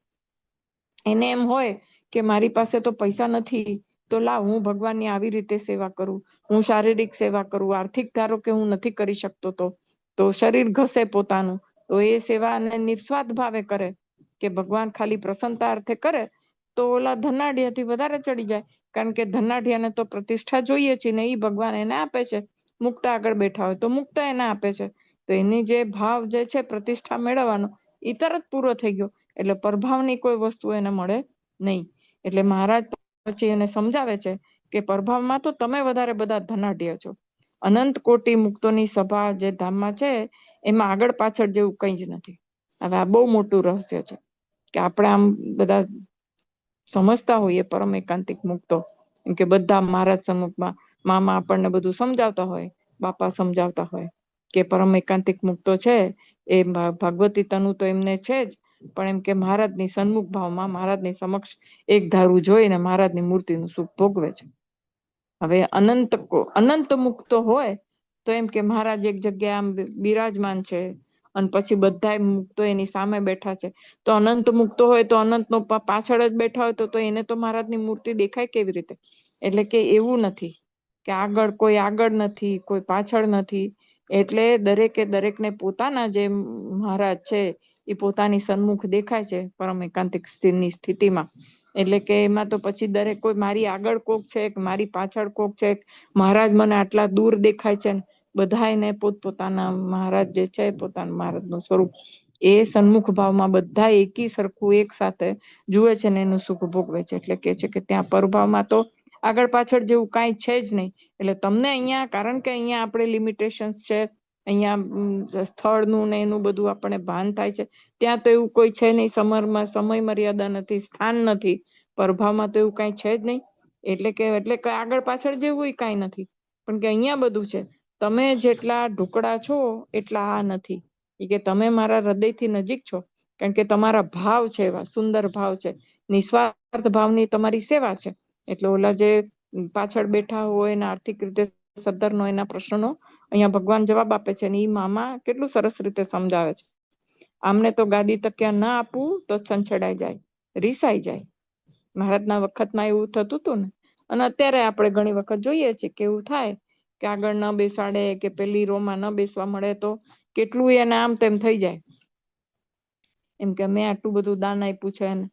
એને એમ હોય કે મારી પાસે તો પૈસા નથી, તો લાવ હું ભગવાનની આવી રીતે સેવા કરું, હું શારીરિક સેવા કરું, આર્થિક ધારો કે હું નથી કરી શકતો તો શરીર ઘસે પોતાનું, તો એ સેવાને નિસ્વાર્થ ભાવે કરે, કે ભગવાન ખાલી પ્રસન્નતા અર્થે કરે, તો ઓલા ધનાઢ્યથી વધારે ચડી જાય. કારણ કે ધનાઢ્યને તો પ્રતિષ્ઠા જોઈએ છે ને, એ ભગવાન એને આપે છે. મુક્ત આગળ બેઠા હોય તો મુક્ત એને આપે છે, તો એની જે ભાવ જે છે પ્રતિષ્ઠા મેળવવાનો, એ તરત પૂરો થઈ ગયો. એટલે પરભાવની કોઈ વસ્તુ એને મળે નહીં. એટલે મહારાજ પછી એને સમજાવે છે કે પરભાવમાં તો તમે વધારે બધા ધનાઢ્ય છો. અનંત કોટી મુક્તોની સભા જે ધામમાં છે એમાં આગળ પાછળ જેવું કંઈ જ નથી. હવે આ બહુ મોટું રહસ્ય છે, કે આપણે આમ બધા સમજતા હોઈએ પરમ એકાંતિક મુક્તો, એમ કે બધા મહારાજ સન્મુખમાં મામા આપણને બધું સમજાવતા હોય, બાપા સમજાવતા હોય કે પરમ એકાંતિક મુક્તો છે એ ભગવતી તનુ તો એમને છે જ, પણ એમ કે મહારાજની સન્મુખ ભાવમાં મહારાજની સમક્ષ એક ધારું જોઈને મહારાજની મૂર્તિનું સુખ ભોગવે છે. હવે અનંત મુક્તો હોય તો એમ કે મહારાજ એક જગ્યાએ આમ બિરાજમાન છે, અને પછી બધા મુક્તો એની સામે બેઠા છે. તો અનંત મુક્તો હોય તો અનંતનો પાછળ જ બેઠા હોય તો એને તો મહારાજની મૂર્તિ દેખાય કેવી રીતે? એટલે કે એવું નથી કે કોઈ આગળ નથી, કોઈ પાછળ નથી. એટલે દરેકને પોતાના જે મહારાજ છે એ પોતાની સન્મુખ દેખાય છે પરમ એકાંતિક સ્થિરની સ્થિતિમાં. એટલે કે એમાં તો પછી દરેક કોઈ મારી આગળ કોક છે, મારી પાછળ કોક છે, મહારાજ મને આટલા દૂર દેખાય છે. બધાને પોતપોતાના મહારાજ જે છે પોતાના મહારાજનું સ્વરૂપ એ સન્મુખ ભાવમાં બધા એકી સરખું એક સાથે જુએ છે ને એનું સુખ ભોગવે છે. એટલે કે છે કે ત્યાં પરભાવમાં તો આગળ પાછળ જેવું કાંઈ છે જ નહીં. એટલે તમને અહીંયા, કારણ કે અહીંયા આપણે લિમિટેશન્સ છે, અહીંયા સ્થળનું ને એનું બધું આપણે ભાન થાય છે, ત્યાં તો એવું કોઈ છે નહીં. સમય મર્યાદા નથી, સ્થાન નથી. પરભાવમાં તો એવું કાંઈ છે જ નહીં. એટલે કે આગળ પાછળ જેવું કાંઈ નથી, પણ કે અહીંયા બધું છે. તમે જેટલા ઢુકડા છો એટલા આ નથી. કે તમે મારા હૃદયથી નજીક છો, કારણ કે તમારા ભાવ છે એવા સુંદર ભાવ છે, નિસ્વાર્થ ભાવની તમારી સેવા છે. એટલે ઓલા જે પાછળ બેઠા હોય ને આર્થિક રીતે સદ્ધર નો એના પ્રશ્નનો અહીંયા ભગવાન જવાબ આપે છે. ને એ મામા કેટલું સરસ રીતે સમજાવે છે. આમને તો ગાદી તક્યા ના આપવું તો છંછેડાઈ જાય, રીસાઈ જાય. મહારાજના વખતમાં એવું થતું હતું ને, અને અત્યારે આપણે ઘણી વખત જોઈએ છીએ કે એવું થાય કે આગળ ન બેસાડે કે પેલી રોમાં ન બેસવા મળે તો કેટલું એને આમ તેમ થઈ જાય. એમ કે મેં આટલું બધું દાન આપ્યું છે ને.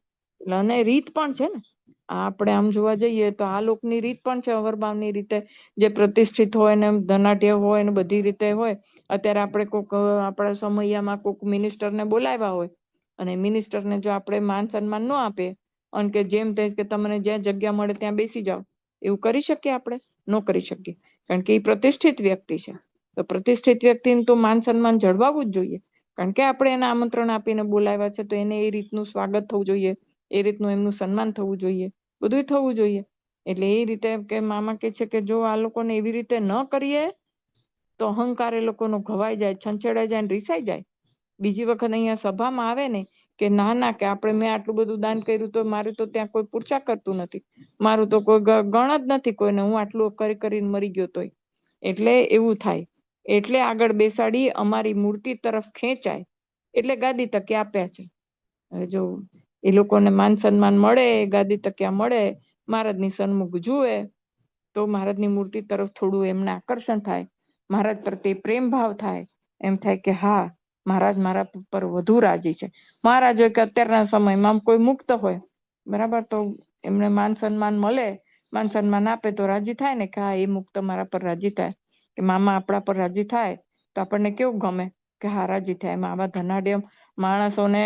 અને રીત પણ છે ને, આપણે આમ જોવા જઈએ તો આ લોકની રીત પણ છે, અવરભાવની રીતે જે પ્રતિષ્ઠિત હોય ને ધનાઢ્ય હોય ને બધી રીતે હોય. અત્યારે આપણે કોઈક આપણા સમયમાં કોઈક મિનિસ્ટરને બોલાવ્યા હોય અને મિનિસ્ટરને જો આપણે માન સન્માન ન આપીએ અને કે જેમ તે કે તમને જ્યાં જગ્યા મળે ત્યાં બેસી જાઓ, એવું કરી શકીએ આપણે? ન કરી શકીએ, કારણ કે એ પ્રતિષ્ઠિત વ્યક્તિ છે. તો પ્રતિષ્ઠિત વ્યક્તિને તો માન સન્માન જળવાવું જ જોઈએ, કારણ કે આપણે એને આમંત્રણ આપીને બોલાવ્યા છે તો એને એ રીતનું સ્વાગત થવું જોઈએ, એ રીતનું એમનું સન્માન થવું જોઈએ, બધું થવું જોઈએ. એટલે એ રીતે કે મામા કે છે કે જો આ લોકોને એવી રીતે ન કરીએ તો અહંકાર એ લોકોનો ઘવાઈ જાય, છંછેડાઈ જાય, રીસાઈ જાય. બીજી વખત અહીંયા સભામાં આવે ને કે ના કે આપણે મેં આટલું બધું દાન કર્યું તો મારે તો ત્યાં કોઈ પૂછા કરતું નથી, મારું તો કોઈ ગણ જ નથી કોઈને, હું આટલું કરીને મરી ગયો તોય. એટલે એવું થાય. એટલે આગળ બેસાડી અમારી મૂર્તિ તરફ ખેંચાય એટલે ગાદી તકે આપ્યા છે. હવે જો એ લોકોને માન સન્માન મળે, ગાદી તકિયા મળે, મહારાજની સન્મુખ જુએ તો મહારાજની મૂર્તિ તરફ થોડું એમને આકર્ષણ થાય, મહારાજ પ્રત્યે પ્રેમ ભાવ થાય. એમ થાય કે હા, મહારાજ મારા પર વધુ રાજી છે. મહારાજ હોય કે અત્યારના સમયમાં કોઈ મુક્ત હોય, બરાબર, તો એમને માન સન્માન મળે, માન સન્માન આપે તો રાજી થાય ને કે હા એ મુક્ત મારા પર રાજી થાય, કે મામા આપણા પર રાજી થાય તો આપણને કેવું ગમે કે હા રાજી થાય. એમાં આવા ધનાઢ્ય માણસોને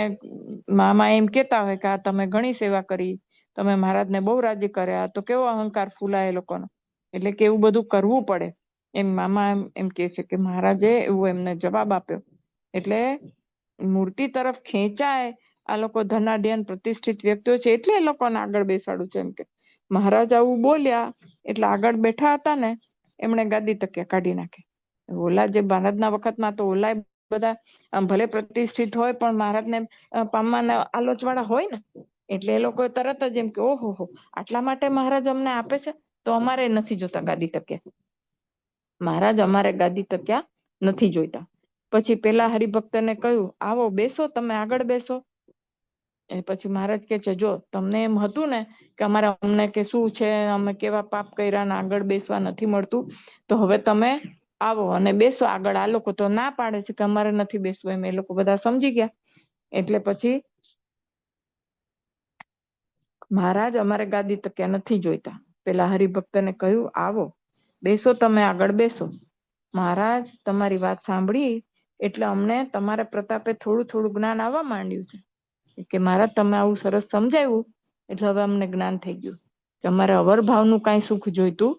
મામા એમ કેતા હોય કે આ તમે ઘણી સેવા કરી, તમે મહારાજને બહુ રાજી કર્યા, તો કેવો અહંકાર ફૂલાય એ લોકોનો. એટલે કે એવું બધું કરવું પડે એમ મામા એમ કે છે કે મહારાજે એવું એમને જવાબ આપ્યો. એટલે મૂર્તિ તરફ ખેંચાય આ લોકો ધનાઢ્ય પ્રતિષ્ઠિત વ્યક્તિઓ છે એટલે એ લોકોને આગળ બેસાડું છે. એમ કે મહારાજ આવું બોલ્યા એટલે આગળ બેઠા હતા ને એમણે ગાદી તકિયા કાઢી નાખે. ઓલા જે મહારાજના વખતમાં તો ઓલા બધા ભલે પ્રતિષ્ઠિત હોય પણ મહારાજને પામવાના આલોચવાળા હોય ને, એટલે એ લોકો તરત જ એમ કે ઓહો આટલા માટે મહારાજ અમને આપે છે તો અમારે નથી જોતા ગાદી તકિયા, મહારાજ અમારે ગાદી તકિયા નથી જોઈતા. પછી પેલા હરિભક્તને કહ્યું આવો બેસો, તમે આગળ બેસો. એ પછી મહારાજ કે છે જો તમને એમ હતું ને કે અમારે અમને કે શું છે, અમે કેવા પાપ કર્યા ને આગળ બેસવા નથી મળતું, તો હવે તમે આવો અને બેસો આગળ. આ લોકો તો ના પાડે છે કે અમારે નથી બેસવું, એમ એ લોકો બધા સમજી ગયા. એટલે પછી મહારાજ અમારે ગાદી તકિયા નથી જોઈતા. પેલા હરિભક્તને કહ્યું આવો બેસો, તમે આગળ બેસો. મહારાજ તમારી વાત સાંભળી એટલે અમને તમારા પ્રતાપે થોડું જ્ઞાન આવવા માંડ્યું છે. કે મહારાજ તમે આવું સરસ સમજાવ્યું એટલે હવે અમને જ્ઞાન થઈ ગયું કે અમારે અવરભાવનું કાંઈ સુખ જોઈતું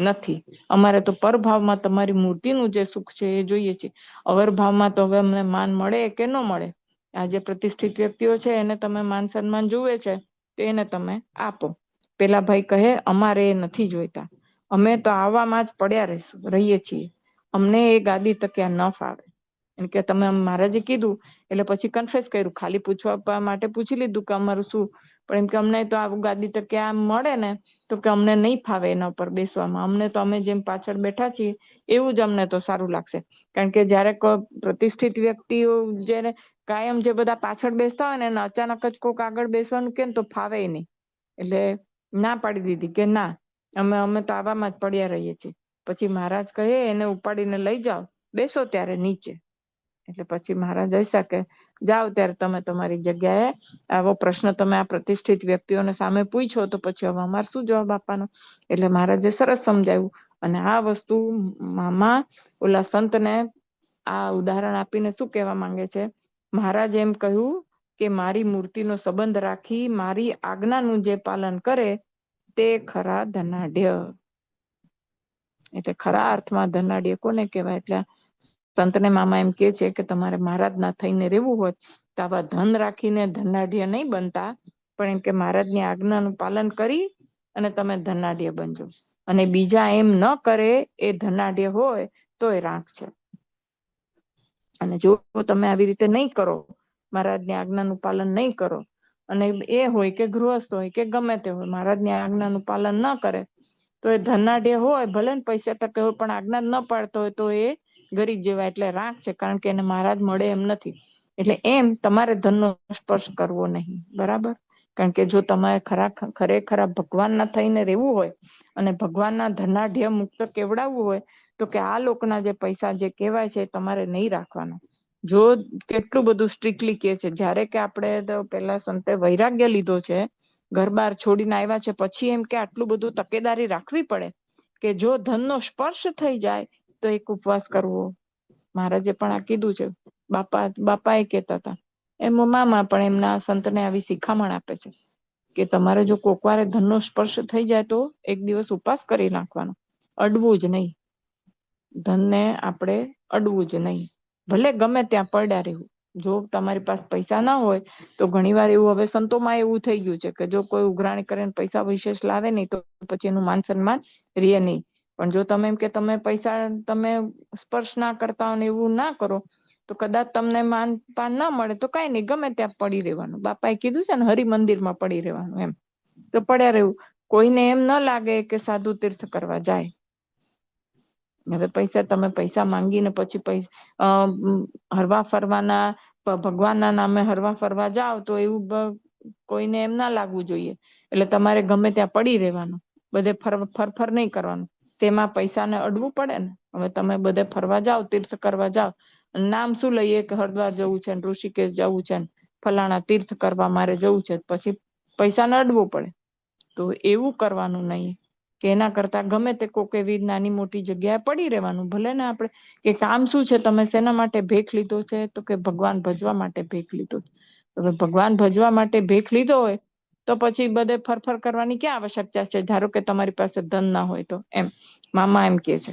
નથી, અમારે તો પરભાવમાં તમારી મૂર્તિનું જે સુખ છે એ જોઈએ છે. અવરભાવમાં તો હવે અમને માન મળે કે ન મળે, આ જે પ્રતિષ્ઠિત વ્યક્તિઓ છે એને તમે માન સન્માન જુએ છે તેને તમે આપો. પેલા ભાઈ કહે અમારે એ નથી જોઈતા, અમે તો આવામાં જ પડ્યા રહીએ છીએ, અમને એ ગાદી તકિયા ન ફાવે. એમ કે તમે મહારાજે કીધું એટલે પછી કન્ફેસ કર્યું, ખાલી પૂછવા માટે પૂછી લીધું કે અમારું શું, પણ એમ કે અમને તો આ ગાદી તકિયા મળે ને તો કે અમને નહીં ફાવે એના ઉપર બેસવામાં, અમને તો અમે જેમ પાછળ બેઠા છીએ એવું જ અમને તો સારું લાગશે. કારણ કે જયારે પ્રતિષ્ઠિત વ્યક્તિઓ જયારે કાયમ જે બધા પાછળ બેસતા હોય ને એને અચાનક જ કોઈક આગળ બેસવાનું કે તો ફાવે નહીં. એટલે ના પાડી દીધી કે ના, અમે તો આવામાં જ પડ્યા રહીએ છીએ. પછી મહારાજ કહે એને ઉપાડીને લઈ જાઓ, બેસો ત્યારે નીચે. એટલે પછી મહારાજ ऐसा કે જાઓ ત્યારે તમે તમારી જગ્યાએ. આવો પ્રશ્ન તમે આ પ્રતિષ્ઠિત વ્યક્તિઓને સામે પૂછો તો પછી હવે અમારે શું જવાબ આપવાનો. એટલે મહારાજે સરસ સમજાવ્યું. અને આ વસ્તુ મામા ઓલા સંતને આ ઉદાહરણ આપીને શું કહેવા માંગે છે, મહારાજ એમ કહ્યું કે મારી મૂર્તિનો સંબંધ રાખી મારી આજ્ઞાનું જે પાલન કરે તે ખરા ધનાઢ્ય. એટલે ખરા અર્થમાં ધનાઢ્ય કોને કહેવાય? એટલે સંતને મામા એમ કે છે કે તમારે મહારાજ ના થઈને રહેવું હોય તો આવા ધન રાખીને ધનાઢ્ય નહીં બનતા, પણ એમ કે મહારાજની આજ્ઞાનું પાલન કરી અને તમે ધનાઢ્ય બનજો. અને બીજા એમ ન કરે એ ધનાઢ્ય હોય તો એ રાંક છે. અને જો તમે આવી રીતે નહીં કરો, મહારાજની આજ્ઞાનું પાલન નહીં કરો, અને એ હોય કે ગૃહસ્થ હોય કે ગમે તે હોય, મહારાજની આજ્ઞાનું પાલન ન કરે તો એ ધનાઢ્ય હોય, ભલે ને પૈસા ટકે હોય, પણ આજ્ઞા ન પાડતો હોય તો એ ગરીબ જેવા, એટલે રાંક છે. કારણ કે એને મહારાજ મળે એમ નથી. એટલે એમ તમારે ધનનો સ્પર્શ કરવો નહીં. બરાબર? કારણ કે જો તમારે ખરેખર ભગવાનના થઈને રહેવું હોય અને ભગવાનના ધનાઢ્ય મુક્ત કેવડાવવું હોય તો કે આ લોકોના જે પૈસા જે કહેવાય છે તમારે નહીં રાખવાના. જો કેટલું બધું સ્ટ્રિક્ટલી કે છે, જ્યારે કે આપણે પેલા સંતે વૈરાગ્ય લીધો છે, ઘર બાર છોડીને આવ્યા છે, પછી એમ કે આટલું બધું તકેદારી રાખવી પડે કે જો ધનનો સ્પર્શ થઈ જાય તો એક ઉપવાસ કરવો. મહારાજે પણ આ કીધું છે. બાપા એ કહેતા હતા, એમ મામા પણ એમના સંતને આવી શિખામણ આપે છે કે તમારે જો કોકવારે ધનનો સ્પર્શ થઈ જાય તો એક દિવસ ઉપવાસ કરી નાખવાનો, અડવું જ નહીં. ધનને આપણે અડવું જ નહીં, ભલે ગમે ત્યાં પડ્યા રહેવું. જો તમારી પાસે પૈસા ના હોય તો ઘણી વાર એવું હવે સંતોમાં એવું થઈ ગયું છે કે જો કોઈ ઉઘરાણી કરીને પૈસા વિશેષ લાવે નહીં તો પછી એનું માન સન્માન રહે નહીં. પણ જો તમે એમ કે તમે પૈસા તમે સ્પર્શ ના કરતા હોય એવું ના કરો તો કદાચ તમને માન પાન ના મળે તો કઈ નહીં, ગમે ત્યાં પડી રહેવાનું. બાપાએ કીધું છે ને, હરિમંદિરમાં પડી રહેવાનું. એમ તો પડ્યા રહેવું. કોઈને એમ ન લાગે કે સાધુ તીર્થ કરવા જાય. હવે તમે પૈસા માંગીને પછી હરવા ફરવાના, ભગવાનના નામે હરવા ફરવા જાવ તો એવું કોઈને એમ ના લાગવું જોઈએ. એટલે તમારે ગમે ત્યાં પડી રહેવાનું, બધે ફરફર નહીં કરવાનું. તેમાં પૈસાને અડવું પડે ને. હવે તમે બધે ફરવા જાવ, તીર્થ કરવા જાવ, નામ શું લઈએ કે હરિદ્વાર જવું છે, ઋષિકેશ જવું છે, ફલાણા તીર્થ કરવા મારે જવું છે, પછી પૈસાને અડવું પડે. તો એવું કરવાનું નહીં કે એના કરતા ગમે તે કોક એવી નાની મોટી જગ્યાએ પડી રહેવાનું. ભલે ને આપણે કે કામ શું છે, તમે શેના માટે ભેખ લીધો છે, તો કે ભગવાન ભજવા માટે ભેખ લીધો. હવે ભગવાન ભજવા માટે ભેખ લીધો હોય તો પછી બધે ફરફર કરવાની ક્યાં આવશ્યકતા છે? ધારો કે તમારી પાસે ધન ના હોય તો. એમ મામા એમ કે છે.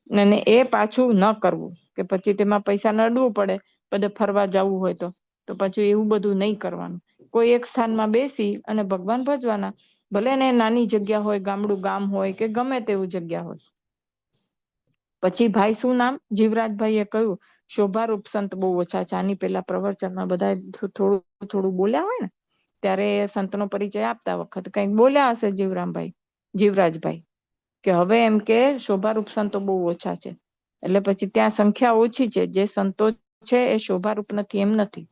અને એ પાછું ન કરવું કે પછી તેમાં પૈસા નડવું પડે બધે ફરવા જવું હોય તો પછી એવું બધું નહીં કરવાનું. કોઈ એક સ્થાનમાં બેસી અને ભગવાન ભજવાના. ભલે ને નાની જગ્યા હોય, ગામડું ગામ હોય કે ગમે તેવું જગ્યા હોય. પછી ભાઈ શું નામ? જીવરાજભાઈ એ કહ્યું શોભારૂપ સંત બહુ ઓછા છે. આની પેલા પ્રવચનમાં બધા થોડું થોડું બોલ્યા હોય ને ત્યારે સંતનો પરિચય આપતા વખત કંઈક બોલ્યા હશે જીવરાજભાઈ કે હવે એમ કે શોભારૂપ સંતો બહુ ઓછા છે. એટલે પછી ત્યાં સંખ્યા ઓછી છે. જે સંતો છે એ શોભારૂપ નથી એમ નથી.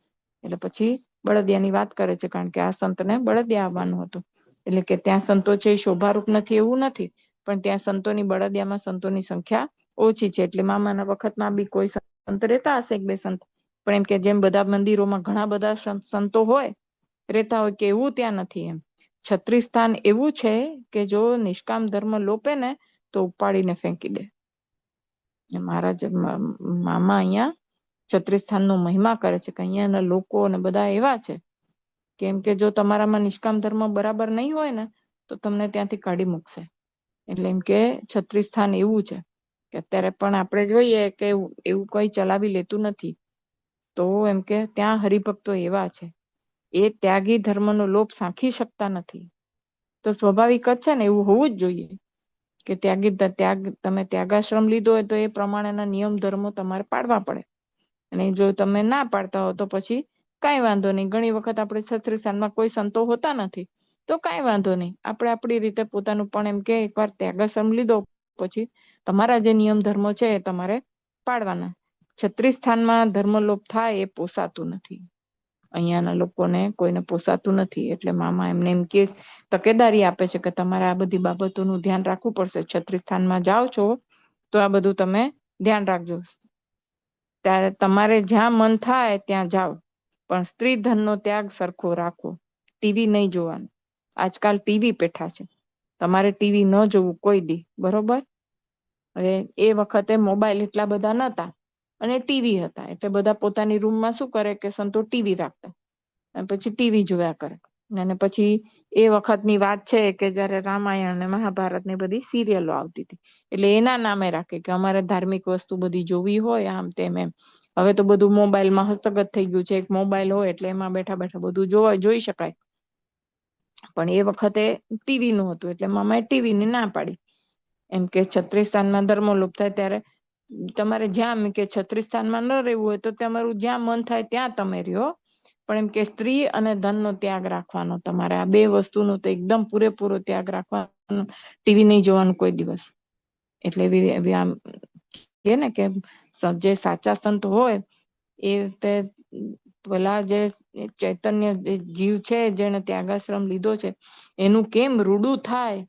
એટલે પછી બળદિયાની વાત કરે છે, કારણ કે આ સંતને બળદિયા આવવાનું હતું. એટલે કે ત્યાં સંતો છે એ શોભારૂપ નથી એવું નથી, પણ ત્યાં સંતોની બળદિયામાં સંતોની સંખ્યા ઓછી છે. એટલે મામાના વખતમાં બી કોઈ સંત રહેતા હશે, એક બે સંત, પણ એમ કે જેમ બધા મંદિરોમાં ઘણા બધા સંતો હોય રહેતા હોય કે એવું ત્યાં નથી. એમ છત્રી સ્થાન એવું છે કે જો નિષ્કામ ધર્મ લોપે ને તો ઉપાડીને ફેંકી દે. મહારાજ મામા અહીંયા છત્રી સ્થાનનો મહિમા કરે છે કે અહીંયાના લોકો અને બધા એવા છે કેમ કે જો તમારામાં નિષ્કામ ધર્મ બરાબર નહીં હોય ને તો તમને ત્યાંથી કાઢી મૂકશે. એટલે એમ કે છત્રી સ્થાન એવું છે કે અત્યારે પણ આપણે જોઈએ કે એવું કોઈ ચલાવી લેતું નથી. તો એમ કે ત્યાં હરિભક્તો એવા છે, એ ત્યાગી ધર્મનો લોપ સાંખી શકતા નથી. તો સ્વાભાવિક જ છે ને, એવું હોવું જ જોઈએ કે તમે ત્યાગાશ્રમ લીધો હોય તો એ પ્રમાણેના નિયમ ધર્મો તમારે પાડવા પડે. અને જો તમે ના પાડતા હો તો પછી કાંઈ વાંધો નહીં. ઘણી વખત આપણે છત્રી સ્થાનમાં કોઈ સંતો હોતા નથી તો કાંઈ વાંધો નહીં, આપણે આપણી રીતે પોતાનું પણ એમ કે એકવાર ત્યાગાશ્રમ લીધો પછી તમારા જે નિયમ ધર્મો છે એ તમારે પાડવાના. છત્રી સ્થાનમાં ધર્મલોપ થાય એ પોસાતું નથી. અહીંયાના લોકોને કોઈને પોસાતું નથી. એટલે મામા એમને એમ કે તકેદારી આપે છે કે તમારે આ બધી બાબતોનું ધ્યાન રાખવું પડશે. છત્રી સ્થાનમાં જાઓ છો તો આ બધું તમે ધ્યાન રાખજો. ત્યારે તમારે જ્યાં મન થાય ત્યાં જાઓ, પણ સ્ત્રી ધનનો ત્યાગ સરખો રાખો. ટીવી નહીં જોવાનું. આજકાલ ટીવી પેઠા છે, તમારે ટીવી ન જોવું કોઈ દી, બરોબર. હવે એ વખતે મોબાઈલ એટલા બધા નતા અને ટીવી હતા, એટલે બધા પોતાની રૂમમાં શું કરે કે સંતો ટીવી રાખતા અને પછી ટીવી જોયા કરે. અને પછી એ વખતની વાત છે કે જયારે રામાયણ અને મહાભારત ને બધી સિરિયલો આવતી હતી, એટલે એના નામે રાખે કે અમારે ધાર્મિક વસ્તુ બધી જોવી હોય આમ તેમ એમ. હવે તો બધું મોબાઈલમાં હસ્તગત થઈ ગયું છે. એક મોબાઈલ હોય એટલે એમાં બેઠા બેઠા બધું જોઈ શકાય. પણ એ વખતે ટીવી નું હતું એટલે મામાએ ટીવી ની ના પાડી. એમ કે છત્રીસ સ્થાનમાં ધર્મો લોપ થાય ત્યારે તમારે જ્યાં કે છત્રીસ સ્થાનમાં ન રહેવું હોય તો તમારું જ્યાં મન થાય ત્યાં તમે રહ્યો, પણ એમ કે સ્ત્રી અને ધનનો ત્યાગ રાખવાનો. તમારે આ બે વસ્તુનો તો એકદમ પૂરેપૂરો ત્યાગ રાખવાનો. ટીવી નહીં જોવાનું કોઈ દિવસ. એટલે આમ કે ને કે જે સાચા સંત હોય એ તે પેલા જે ચૈતન્ય જીવ છે જેને ત્યાગાશ્રમ લીધો છે એનું કેમ રૂડું થાય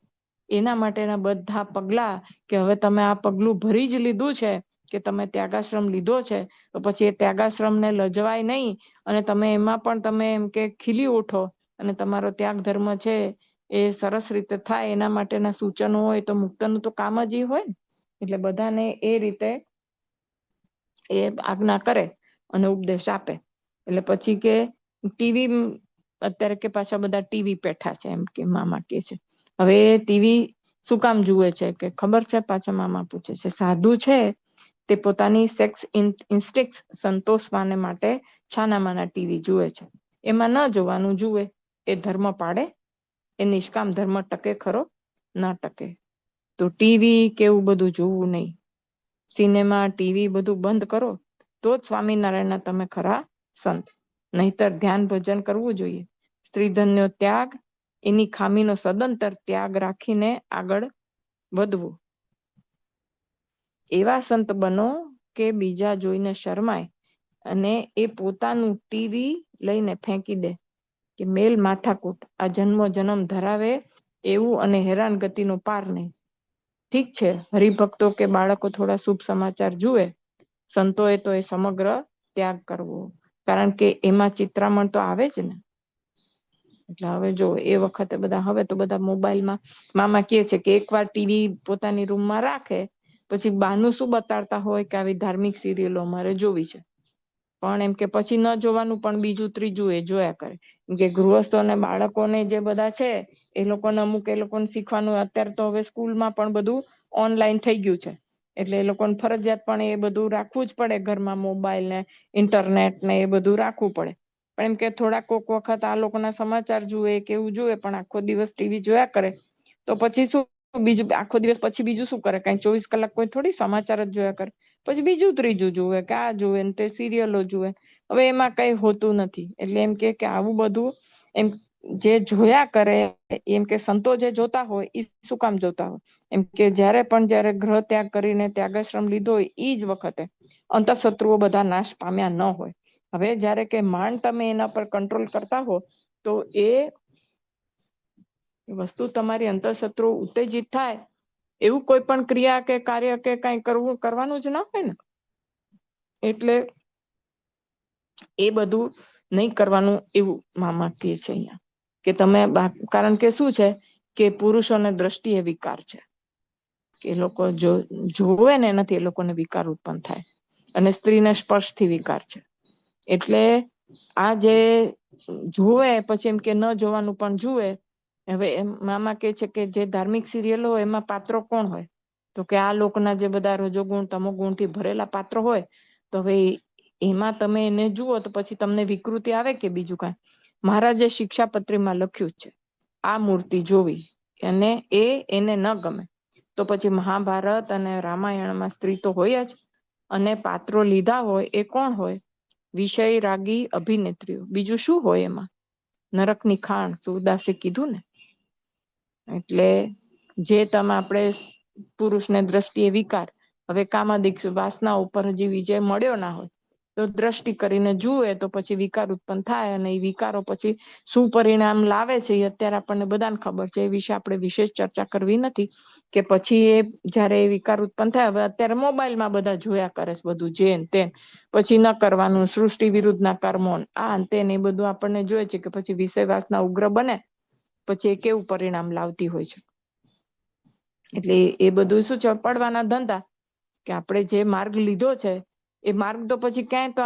એના માટેના બધા પગલા, કે હવે તમે આ પગલું ભરી જ લીધું છે કે તમે ત્યાગાશ્રમ લીધો છે, તો પછી એ ત્યાગાશ્રમને લજવાય નહીં અને તમે એમાં પણ તમે એમ કે ખીલી ઉઠો અને તમારો ત્યાગ ધર્મ છે એ સરસ રીતે થાય એના માટેના સૂચનો હોય તો મુક્તનું તો કામ જ એ હોય ને. એટલે બધાને એ રીતે એ આજ્ઞા કરે અને ઉપદેશ આપે. એટલે પછી કે ટીવી અત્યારે કે પાછા બધા ટીવી પેઠા છે એમ કે મામા કે છે. હવે ટીવી શું કામ જુએ છે કે ખબર છે? પાછા મામા પૂછે છે. સાધુ છે તે પોતાની સેક્સ ઇન્સ્ટિક્ટ સંતોષવાને માટે છાનામાના ટીવી જુએ છે. એમાં ન જોવાનું જુએ. એ ધર્મ પાડે? એ નિષ્કામ ધર્મ ટકે ખરો? ના ટકે. તો ટીવી કેવું બધું જોવું નહીં. સિનેમા ટીવી બધું બંધ કરો તો જ સ્વામિનારાયણના તમે ખરા સંત. નહીતર ધ્યાન ભજન કરવું જોઈએ. સ્ત્રીધનનો ત્યાગ, એની ખામીનો સદંતર ત્યાગ રાખીને આગળ વધવું. એવા સંત બનો કે બીજા જોઈને શરમાય અને એ પોતાનું ટીવી લઈને ફેંકી દે કે મેલ માથાકૂટ, આ જન્મો જન્મ ધરાવે એવું અને હેરાન ગતિનો પાર નહીં. ઠીક છે, હરિભક્તો કે બાળકો થોડા શુભ સમાચાર જુએ, સંતોએ તો એ સમગ્ર ત્યાગ કરવો. કારણ કે એમાં ચિત્રામણ તો આવે જ ને. એટલે હવે જો એ વખતે બધા, હવે તો બધા મોબાઈલમાં, મામા કહે છે કે એકવાર ટીવી પોતાની રૂમમાં રાખે પછી બાનું શું બતાડતા હોય કે આવી ધાર્મિક સિરિયલો અમારે જોવી છે, પણ એમ કે પછી ન જોવાનું પણ બીજું ત્રીજું એ જોયા કરે. કે ગૃહસ્થો અને બાળકોને જે બધા છે એ લોકોને અમુક એ લોકોને શીખવાનું, અત્યારે તો હવે સ્કૂલમાં પણ બધું ઓનલાઈન થઈ ગયું છે એટલે એ લોકોને ફરજિયાત પણ એ બધું રાખવું જ પડે. ઘરમાં મોબાઈલ ને ઇન્ટરનેટ ને એ બધું રાખવું પડે. પણ એમ કે થોડા કોક વખત આ લોકોના સમાચાર જુએ કે એવું જુએ, પણ આખો દિવસ ટીવી જોયા કરે તો પછી શું, બીજું આખો દિવસ પછી બીજું શું કરે? કઈ 24 કલાક કોઈ થોડી સમાચાર જ જોયા કરે. પછી બીજું ત્રીજું જુએ કે આ જુએ ને તે સિરિયલો જુએ. હવે એમાં કઈ હોતું નથી. એટલે એમ કે આવું બધું એમ જે જોયા કરે, એમ કે સંતો જે જોતા હોય એ શું કામ જોતા હોય? એમ કે જયારે ગ્રહ ત્યાગ કરીને ત્યાગાશ્રમ લીધો હોય એ જ વખતે અંતઃશત્રુઓ બધા નાશ પામ્યા ન હોય. હવે જયારે કે માંડ તમે એના પર કંટ્રોલ કરતા હો તો એ વસ્તુ તમારી અંતઃશત્રુ ઉત્તેજિત થાય એવું કોઈ પણ ક્રિયા કે કાર્ય કે કઈ કરવાનું જ ના હોય ને. એટલે એ બધું નહીં કરવાનું એવું મામા કહે છે અહીંયા કે તમે, કારણ કે શું છે કે પુરુષોને દ્રષ્ટિએ વિકાર છે કે એ લોકો જોવે ને એનાથી એ લોકોને વિકાર ઉત્પન્ન થાય, અને સ્ત્રીને સ્પર્શથી વિકાર છે. એટલે આ જે જુએ પછી એમ કે ન જોવાનું પણ જુએ. હવે એમ મામા કે છે કે જે ધાર્મિક સિરિયલો હોય એમાં પાત્રો કોણ હોય? તો કે આ લોકના જે બધા રજોગુણ તમોગુણ થી ભરેલા પાત્રો હોય. તો હવે એમાં તમે એને જુઓ તો પછી તમને વિકૃતિ આવે કે બીજું કાંઈ? મહારાજે શિક્ષાપત્રીમાં લખ્યું છે આ મૂર્તિ જોવી અને એને ન ગમે તો પછી મહાભારત અને રામાયણમાં સ્ત્રી તો હોય જ, અને પાત્રો લીધા હોય એ કોણ હોય? વિષય રાગી અભિનેત્રીઓ. બીજું શું હોય એમાં? નરકની ખાણ, સૂરદાસે કીધું ને. એટલે જે તમે આપણે પુરુષને દ્રષ્ટિએ વિકાર, હવે કામાદિક વાસના ઉપર હજી વિજય મળ્યો ના હોય તો દ્રષ્ટિ કરીને જુએ તો પછી વિકાર ઉત્પન્ન થાય, અને એ વિકારો પછી શું પરિણામ લાવે છે એ અત્યારે આપણને બધાને ખબર છે. એ વિશે આપણે વિશેષ ચર્ચા કરવી નથી કે પછી એ જયારે વિકાર ઉત્પન્ન થાય. હવે અત્યારે મોબાઈલમાં બધા જોયા કરે છે બધું જેન તેન, પછી ન કરવાનું, સૃષ્ટિ વિરુદ્ધના કર્મો આ તેને એ બધું આપણને જોઈએ છે કે પછી વિષય વાસના ઉગ્ર બને પછી એ કેવું પરિણામ લાવતી હોય છે. એટલે એ બધું શું છે, પડવાના ધંધા કે આપણે જે માર્ગ લીધો છે એ માર્ગ તો પછી ક્યાંય તો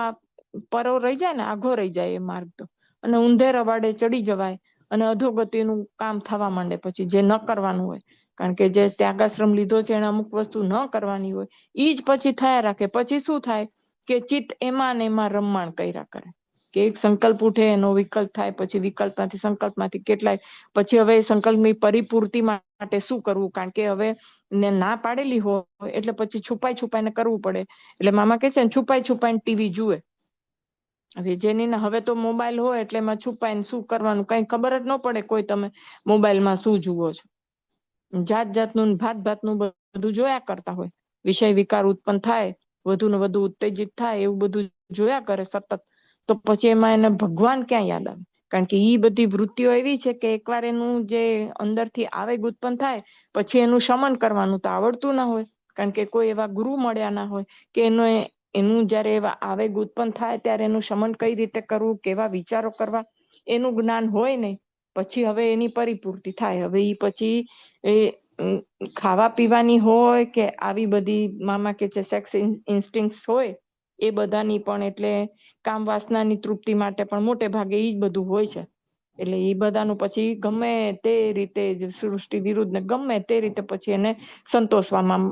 પરો રહી જાય ને, આઘો રહી જાય એ માર્ગ તો, અને ઊંધે રવાડે ચડી જવાય અને અધોગતિનું કામ થવા માંડે પછી જે ન કરવાનું હોય. કારણ કે જે ત્યાગાશ્રમ લીધો છે એને અમુક વસ્તુ ન કરવાની હોય, ઈ જ પછી થયા રાખે. પછી શું થાય કે ચિત્ત એમાં ને એમાં રમમાણ કર્યા કરે કે એક સંકલ્પ ઉઠે એનો વિકલ્પ થાય, પછી વિકલ્પમાંથી સંકલ્પમાંથી કેટલાય, પછી હવે સંકલ્પની પરિપૂર્તિ માટે શું કરવું, કારણ કે હવે ને ના પાડેલી હોય એટલે પછી છુપાઈ છુપાઈને કરવું પડે. એટલે મામા કે છે ને છુપાઈ છુપાઈને ટીવી જુએ. હવે જેની હવે તો મોબાઈલ હોય એટલે એમાં છુપાઈને શું કરવાનું કઈ ખબર જ ન પડે. કોઈ તમે મોબાઈલમાં શું જુઓ છો, જાત જાતનું ભાત ભાતનું બધું જોયા કરતા હોય. વિષય વિકાર ઉત્પન્ન થાય, વધુ ને વધુ ઉત્તેજિત થાય, એવું બધું જોયા કરે સતત. તો પછી એમાં એને ભગવાન ક્યાં યાદ આવે? કારણ કે ઈ બધી વૃત્તિઓ એવી છે કે એકવાર એનું જે અંદરથી આવેગ ઉત્પન્ન થાય પછી એનું શમન કરવાનું તો આવડતું ના હોય. કારણ કે કોઈ એવા ગુરુ મળ્યા ના હોય કે એનું જયારે એવા આવેગ ઉત્પન્ન થાય ત્યારે એનું શમન કઈ રીતે કરવું, કેવા વિચારો કરવા, એનું જ્ઞાન હોય નહીં. પછી હવે એની પરિપૂર્તિ થાય. હવે ઈ પછી એ ખાવા પીવાની હોય કે આવી બધી મામા કે છે સેક્સ ઇન્સ્ટિંક્ટ હોય એ બધાની પણ, એટલે કામ વાસનાની તૃપ્તિ માટે પણ મોટે ભાગે ઈ જ બધું હોય છે. એટલે એ બધાનું પછી ગમે તે રીતે સૃષ્ટિ વિરુદ્ધ ને ગમે તે રીતે પછી એને સંતોષવામાં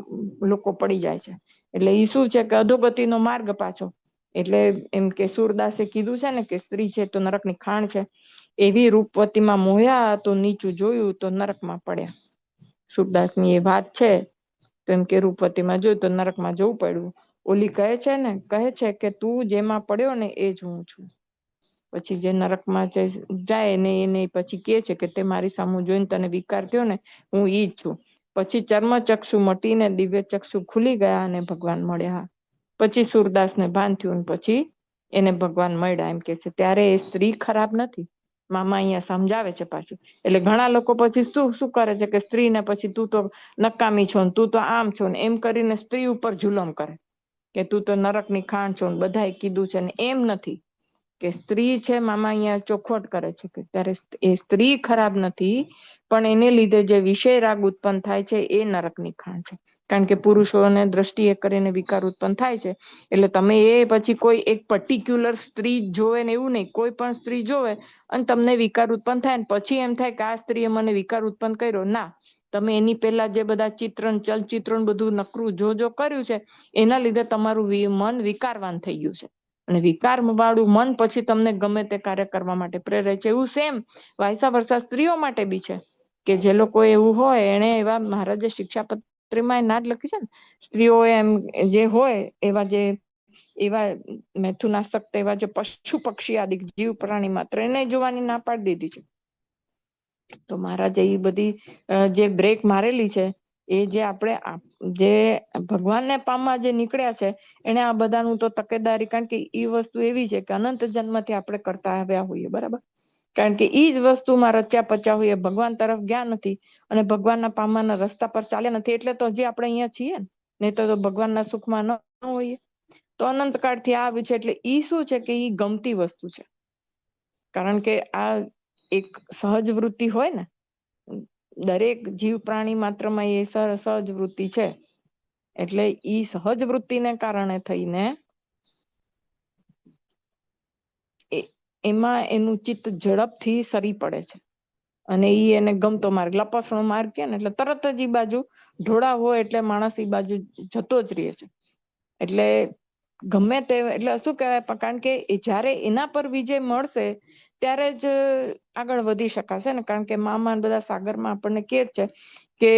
લોકો પડી જાય છે. એટલે ઈ શું છે કે અધોગતિનો માર્ગ પાછો. એટલે એમ કે સુરદાસે કીધું છે ને કે સ્ત્રી છે તો નરકની ખાણ છે. એવી રૂપવતીમાં મોહ્યા તો નીચું જોયું તો નરકમાં પડ્યા. સુરદાસની એ વાત છે. તો એમ કે રૂપવતીમાં જોયું તો નરકમાં જવું પડ્યું. ઓલી કહે છે કે તું જેમાં પડ્યો ને એ જ હું છું. પછી જે નરકમાં જાય ને એને પછી કે છે કે તે મારી સામું જોઈને તને વિકાર થયો ને, હું ઈ જ છું. પછી ચર્મચક્ષુ મટીને દિવ્ય ચક્ષુ ખુલી ગયા અને ભગવાન મળ્યા. પછી સુરદાસને ભાન થયું, પછી એને ભગવાન મળ્યા. એમ કે છે ત્યારે એ સ્ત્રી ખરાબ નથી. મામા અહીંયા સમજાવે છે પાછું. એટલે ઘણા લોકો પછી શું કરે છે કે સ્ત્રીને પછી તું તો નકામી છો ને, તું તો આમ છો ને, એમ કરીને સ્ત્રી ઉપર જુલમ કરે કે તું તો નરકની ખાણ છો ને, બધાએ કીધું છે ને. એમ નથી કે સ્ત્રી છે, મામા અહીંયા ચોખવટ કરે છે કે ત્યારે એ સ્ત્રી ખરાબ નથી, પણ એને લીધે જે વિષય રાગ ઉત્પન્ન થાય છે એ નરકની ખાણ છે. કારણ કે પુરુષોને દ્રષ્ટિએ કરીને વિકાર ઉત્પન્ન થાય છે. એટલે તમે એ પછી કોઈ એક પર્ટિક્યુલર સ્ત્રી જોવે ને એવું નહીં, કોઈ પણ સ્ત્રી જોવે અને તમને વિકાર ઉત્પન્ન થાય ને પછી એમ થાય કે આ સ્ત્રીએ મને વિકાર ઉત્પન્ન કર્યો. ના, તમે એની પહેલા જે બધા ચિત્રણ ચલચિત્રણ બધું નકરું જો કર્યું છે એના લીધે તમારું મન વિકારવાન થઈ ગયું છે. અને વિકાર વાળું મન પછી તમને ગમે તે કાર્ય કરવા માટે પ્રેરે છે. એવું સેમ વાયસા વર્ષા સ્ત્રીઓ માટે બી છે કે જે લોકો એવું હોય, એને એવા મહારાજે શિક્ષાપત્રીમાં ના જ લખી છે ને, સ્ત્રીઓ એમ જે હોય એવા મેથુનાસક્ત એવા જે પશુ પક્ષી આદિ જીવ પ્રાણી માત્ર એને જોવાની ના પાડી દીધી છે. તો મહારાજે એ બધી જે બ્રેક મારેલી છે એ જે આપણે જે ભગવાનને પામવા જે નીકળ્યા છે એને આ બધાનું તો તકેદારી, કારણ કે એ વસ્તુ એવી છે કે અનંત જન્મથી આપણે કરતા આવ્યા હોઈએ, બરાબર. કારણ કે ઈ જ વસ્તુમાં રચ્યા પચ્યા હોઈએ, ભગવાન તરફ ગયા નથી અને ભગવાનના પામવાના રસ્તા પર ચાલ્યા નથી. એટલે તો હજી આપણે અહીંયા છીએ ને, નહીં તો ભગવાનના સુખમાં ન હોઈએ. તો અનંતકાળથી આવી છે. એટલે ઈ શું છે કે ઈ ગમતી વસ્તુ છે. કારણ કે આ એક સહજ વૃત્તિ હોય ને, દરેક જીવ પ્રાણી માત્રમાં એ સહજ વૃત્તિ છે. એટલે ઈ સહજ વૃત્તિને કારણે થઈને એમાં એનું ચિત્ત ઝડપથી સરી પડે છે. અને ઈ એને ગમતો માર્ગ, લપસણો માર્ગ કે ને, એટલે તરત જ ઈ બાજુ ઢોળા હોય એટલે માણસ ઈ બાજુ જતો જ રહે છે. એટલે ગમે તે, એટલે શું કહેવાય, કારણ કે જયારે એના પર વિજય મળશે ત્યારે જ આગળ વધી શકાશે ને. કારણ કે મામા બધા સાગરમાં આપણને કે છે કે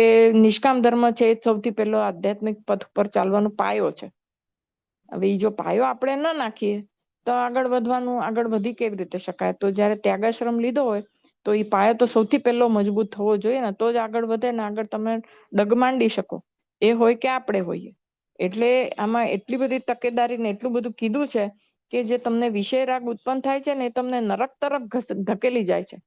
નિષ્કામ ધર્મ છે એ સૌથી પહેલો આધ્યાત્મિક પથ પર ચાલવાનો પાયો છે. હવે ઈ જો પાયો આપણે ન નાખીએ તો આગળ વધી કેવી રીતે શકાય? તો જયારે ત્યાગાશ્રમ લીધો હોય તો એ પાયો તો સૌથી પહેલો મજબૂત થવો જોઈએ ને, તો જ આગળ વધે ને, આગળ તમે ડગ માંડી શકો. એ હોય કે આપણે હોઈએ. એટલે આમાં એટલી બધી તકેદારી ને એટલું બધું કીધું છે કે જે તમને વિષય રાગ ઉત્પન્ન થાય છે ને એ તમને નરક તરફ ધકેલી જાય છે,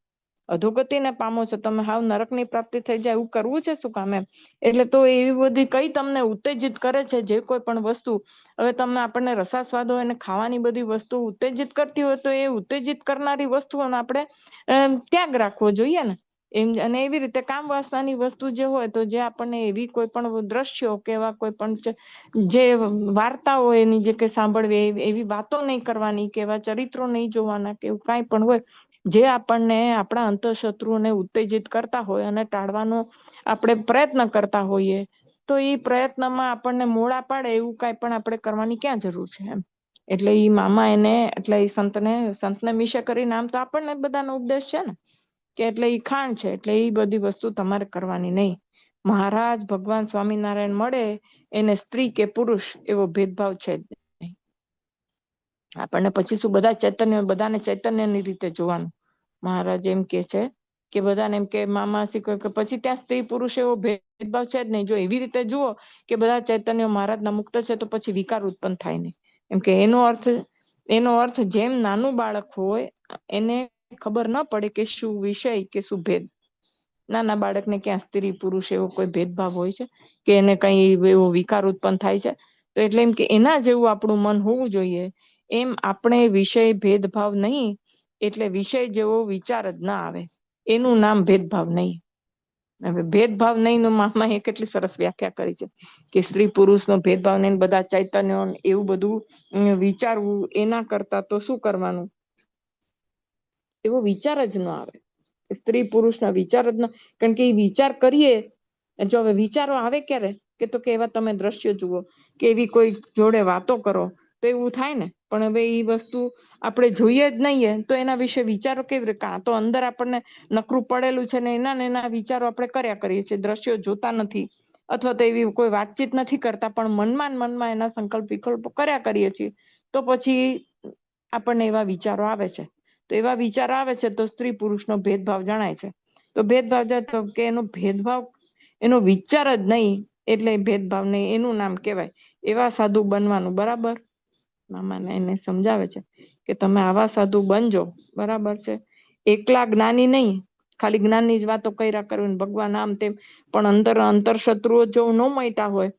અધોગતિને પામો છો તમે, હાવ નરકની પ્રાપ્તિ થઈ જાય, એવું કરવું છે શું કામ એમ. એટલે તો એવી બધી કઈ તમને ઉત્તેજિત કરે છે જે કોઈ પણ વસ્તુ. હવે તમે આપણને રસાસ્વાદ હોય અને ખાવાની બધી વસ્તુ ઉત્તેજિત કરતી હોય તો એ ઉત્તેજિત કરનારી વસ્તુઓને આપણે ત્યાગ રાખવો જોઈએ ને. અને એવી રીતે કામ વાસનાની વસ્તુ જે હોય તો જે આપણને એવી કોઈ પણ દ્રશ્યો કે એવા કોઈ પણ જે વાર્તાઓ એની જે કે સાંભળવી એવી વાતો નહીં કરવાની, કે એવા ચરિત્રો નહીં જોવાના, કે એવું કાંઈ પણ હોય જે આપણને આપણા અંતઃશત્રુઓને ઉત્તેજિત કરતા હોય અને ટાળવાનો આપણે પ્રયત્ન કરતા હોઈએ, તો એ પ્રયત્નમાં આપણને મોડા પાડે એવું કાંઈ પણ આપણે કરવાની ક્યાં જરૂર છે એમ. એટલે ઈ મામા એને એટલે એ સંતને મિશે કરી નામ તો આપણને બધાનો ઉપદેશ છે ને, કે એટલે ઈ ખાણ છે એટલે એ બધી વસ્તુ તમારે કરવાની નહીં. મહારાજ ભગવાન સ્વામિનારાયણ મળે એને સ્ત્રી કે પુરુષ એવો ભેદભાવ છે જ નહીં. આપણને પછી શું બધાને ચૈતન્યની રીતે જોવાનું. મહારાજ એમ કે છે કે બધાને એમ કે મામા પછી ત્યાં સ્ત્રી પુરુષ એવો ભેદભાવ છે જ નહીં. જો એવી રીતે જુઓ કે બધા ચૈતન્ય મહારાજના મુક્ત છે તો પછી વિકાર ઉત્પન્ન થાય નહીં. એમ કે એનો અર્થ જેમ નાનું બાળક હોય એને ખબર ન પડે કે શું વિષય કે શું ભેદ. નાના બાળકને ક્યાં સ્ત્રી પુરુષ એવો કોઈ ભેદભાવ હોય છે કે એને કઈ એવો વિકાર ઉત્પન્ન થાય છે. તો એટલે એમ કે એના જેવું આપણું મન હોવું જોઈએ. એમ આપણે વિષય ભેદભાવ નહીં, એટલે વિષય જેવો વિચાર જ ના આવે, એનું નામ ભેદભાવ નહીં. હવે ભેદભાવ નહીં નો મામા એ કેટલી સરસ વ્યાખ્યા કરી છે કે સ્ત્રી પુરુષ નો ભેદભાવ નહીં, બધા ચૈતન્ય એવું બધું વિચારવું એના કરતા તો શું કરવાનું, એવો વિચાર જ ન આવે. સ્ત્રી પુરુષના વિચાર જ ના, કારણ કે એ વિચાર કરીએ, જો હવે વિચારો આવે ક્યારે કે તો કે એવા તમે દ્રશ્યો જુઓ કે એવી કોઈ જોડે વાતો કરો તો એવું થાય ને. પણ હવે એ વસ્તુ આપણે જોઈએ જ નહીં તો એના વિશે વિચારો કેવી રીતે, કાં તો અંદર આપણને નકરું પડેલું છે ને એના વિચારો આપણે કર્યા કરીએ છીએ, દ્રશ્યો જોતા નથી અથવા તો એવી કોઈ વાતચીત નથી કરતા, પણ મનમાં એના સંકલ્પ વિકલ્પો કર્યા કરીએ છીએ, તો પછી આપણને એવા વિચારો આવે છે. તો એવા વિચાર આવે છે તો સ્ત્રી પુરુષનો ભેદભાવ જણાય છે. તો ભેદભાવ તો કે એનો ભેદભાવ એનો વિચાર જ નહીં, એટલે ભેદભાવ નહીં એનું નામ કહેવાય. એવા સાધુ બનવાનું, બરાબર. મામાને એને સમજાવે છે કે તમે આવા સાધુ બનજો, બરાબર છે. એકલા જ્ઞાની નહીં, ખાલી જ્ઞાનની જ વાતો કર્યા કરવી, ભગવાન આમ તેમ, પણ અંતર શત્રુઓ જો ન મટ્યા હોય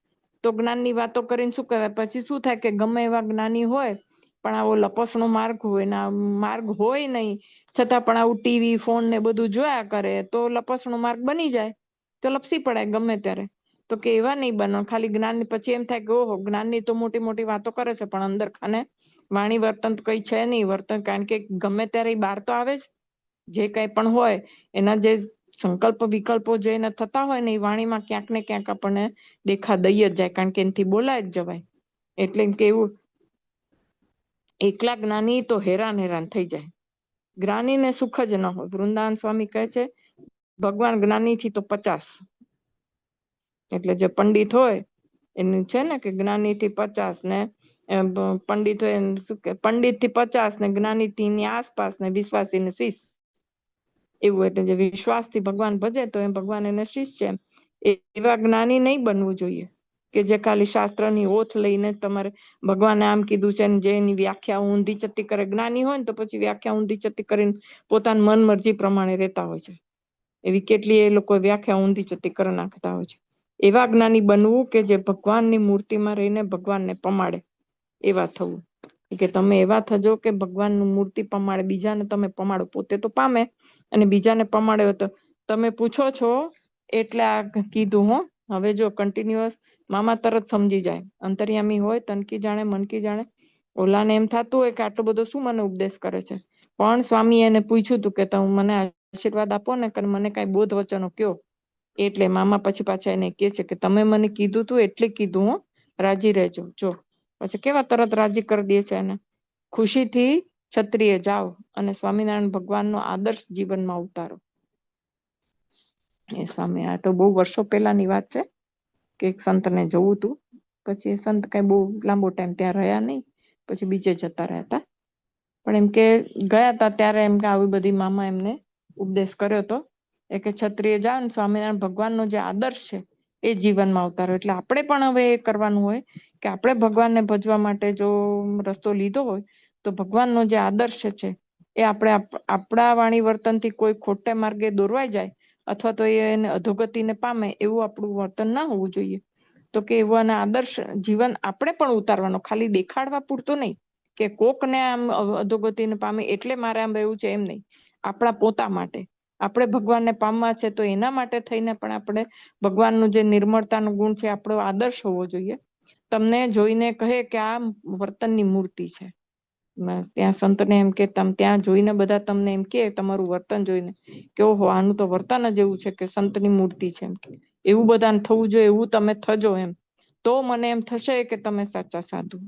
તો જ્ઞાનની વાતો કરીને શું કહેવાય. પછી શું થાય કે ગમે એવા જ્ઞાની હોય પણ આવો લપસણો માર્ગ હોય ને માર્ગ હોય નહીં, છતાં પણ આવું ટીવી ફોન ને બધું જોયા કરે તો લપસણો માર્ગ બની જાય, તો લપસી પડાય ગમે ત્યારે. તો કે એવા નહીં બનો, ખાલી જ્ઞાન. પછી એમ થાય કે ઓહો, જ્ઞાનની તો મોટી મોટી વાતો કરે છે પણ અંદર ખાને વાણી વર્તન તો કઈ છે નહીં વર્તન, કારણ કે ગમે ત્યારે બહાર તો આવે જ. જે કઈ પણ હોય એના જે સંકલ્પ વિકલ્પો જે એને થતા હોય ને એ વાણીમાં ક્યાંક ને ક્યાંક આપણને દેખા દઈ જ જાય, કારણ કે એનાથી બોલાય જ જવાય. એટલે એમ કેવું એકલા જ્ઞાની તો હેરાન થઈ જાય, જ્ઞાનીને સુખ જ ન હોય. વૃંદાવન સ્વામી કહે છે ભગવાન જ્ઞાનીથી તો 50, એટલે જે પંડિત હોય એની છે ને કે જ્ઞાનીથી 50 ને પંડિત હોય શું કે પંડિતથી 50 ને જ્ઞાનીથી આસપાસ ને વિશ્વાસીને 30. એવું એટલે જે વિશ્વાસથી ભગવાન ભજે તો એમ ભગવાન એને શિષ્ય છે. એવા જ્ઞાની નહીં બનવું જોઈએ કે જે ખાલી શાસ્ત્રની ઓથ લઈને તમારે ભગવાને આમ કીધું છે ને જે એની વ્યાખ્યા ઊંધી ચત્તી કરે. જ્ઞાની હોય ને તો પછી વ્યાખ્યા ઊંધી ચત્તી કરીને પોતાની મન મરજી પ્રમાણે રહેતા હોય છે. એવી કેટલી એ લોકો વ્યાખ્યા ઊંધી ચત્તી કરી નાખતા હોય છે. એવા જ્ઞાની બનવું કે જે ભગવાનની મૂર્તિમાં રહીને ભગવાનને પમાડે, એવા થવું. કે તમે એવા થજો કે ભગવાનની મૂર્તિ પમાડે, બીજાને તમે પમાડો, પોતે તો પામે અને બીજાને પમાડ્યો. તો તમે પૂછો છો એટલે આ કીધું. હો, હવે જો કન્ટિન્યુઅસ મામા તરત સમજી જાય, અંતર્યામી હોય, તનકી જાણે મનકી જાણે. ઓલાને એમ થતું હોય કે આટલો બધો શું મને ઉપદેશ કરે છે, પણ સ્વામી એને પૂછ્યું હતું કે તમે મને આશીર્વાદ આપો ને, મને કઈ બોધ વચનો કયો. એટલે મામા પછી પાછા એને કહે છે કે તમે મને કીધું તું એટલે કીધું, હો, રાજી રહેજો. જો પછી કેવા તરત રાજી કરી દે છે એને. ખુશીથી ક્ષત્રિય જાઓ અને સ્વામિનારાયણ ભગવાનનો આદર્શ જીવનમાં ઉતારો. એ સ્વામી, આ તો બહુ વર્ષો પહેલાની વાત છે કે એક સંતને જવું હતું. પછી એ સંત કઈ બહુ લાંબો ટાઈમ ત્યાં રહ્યા નહીં, પછી બીજે જતા રહ્યા હતા. પણ એમ કે ગયા હતા ત્યારે એમ કે આવી બધી મામા એમને ઉપદેશ કર્યો હતો એ કે ક્ષત્રિય જાઓ ને સ્વામિનારાયણ ભગવાનનો જે આદર્શ છે એ જીવનમાં ઉતારો. એટલે આપણે પણ હવે એ કરવાનું હોય કે આપણે ભગવાનને ભજવા માટે જો રસ્તો લીધો હોય તો ભગવાનનો જે આદર્શ છે એ આપણે આપણા વાણી વર્તનથી કોઈ ખોટા માર્ગે દોરવાઈ જાય અથવા તો એને અધોગતિને પામે એવું આપણું વર્તન ના હોવું જોઈએ. તો કે એવાના આદર્શ જીવન આપણે પણ ઉતારવાનો, ખાલી દેખાડવા પૂરતો નહીં કે કોકને આમ અધોગતિને પામે એટલે મારે આમ રહેવું છે એમ નહીં. આપણા પોતા માટે આપણે ભગવાનને પામવા છે તો એના માટે થઈને પણ આપણે ભગવાનનું જે નિર્મળતાનો ગુણ છે આપણો આદર્શ હોવો જોઈએ. તમને જોઈને કહે કે આ વર્તનની મૂર્તિ છે. ત્યાં સંતને એમ કે ત્યાં જોઈને બધા તમને એમ કે તમારું વર્તન જોઈને કે ઓહો આનું તો વર્તન જ એવું છે કે સંતની મૂર્તિ છે. એમ કે એવું બધાને થવું જોઈએ, એવું તમે થજો એમ, તો મને એમ થશે કે તમે સાચા સાધુ.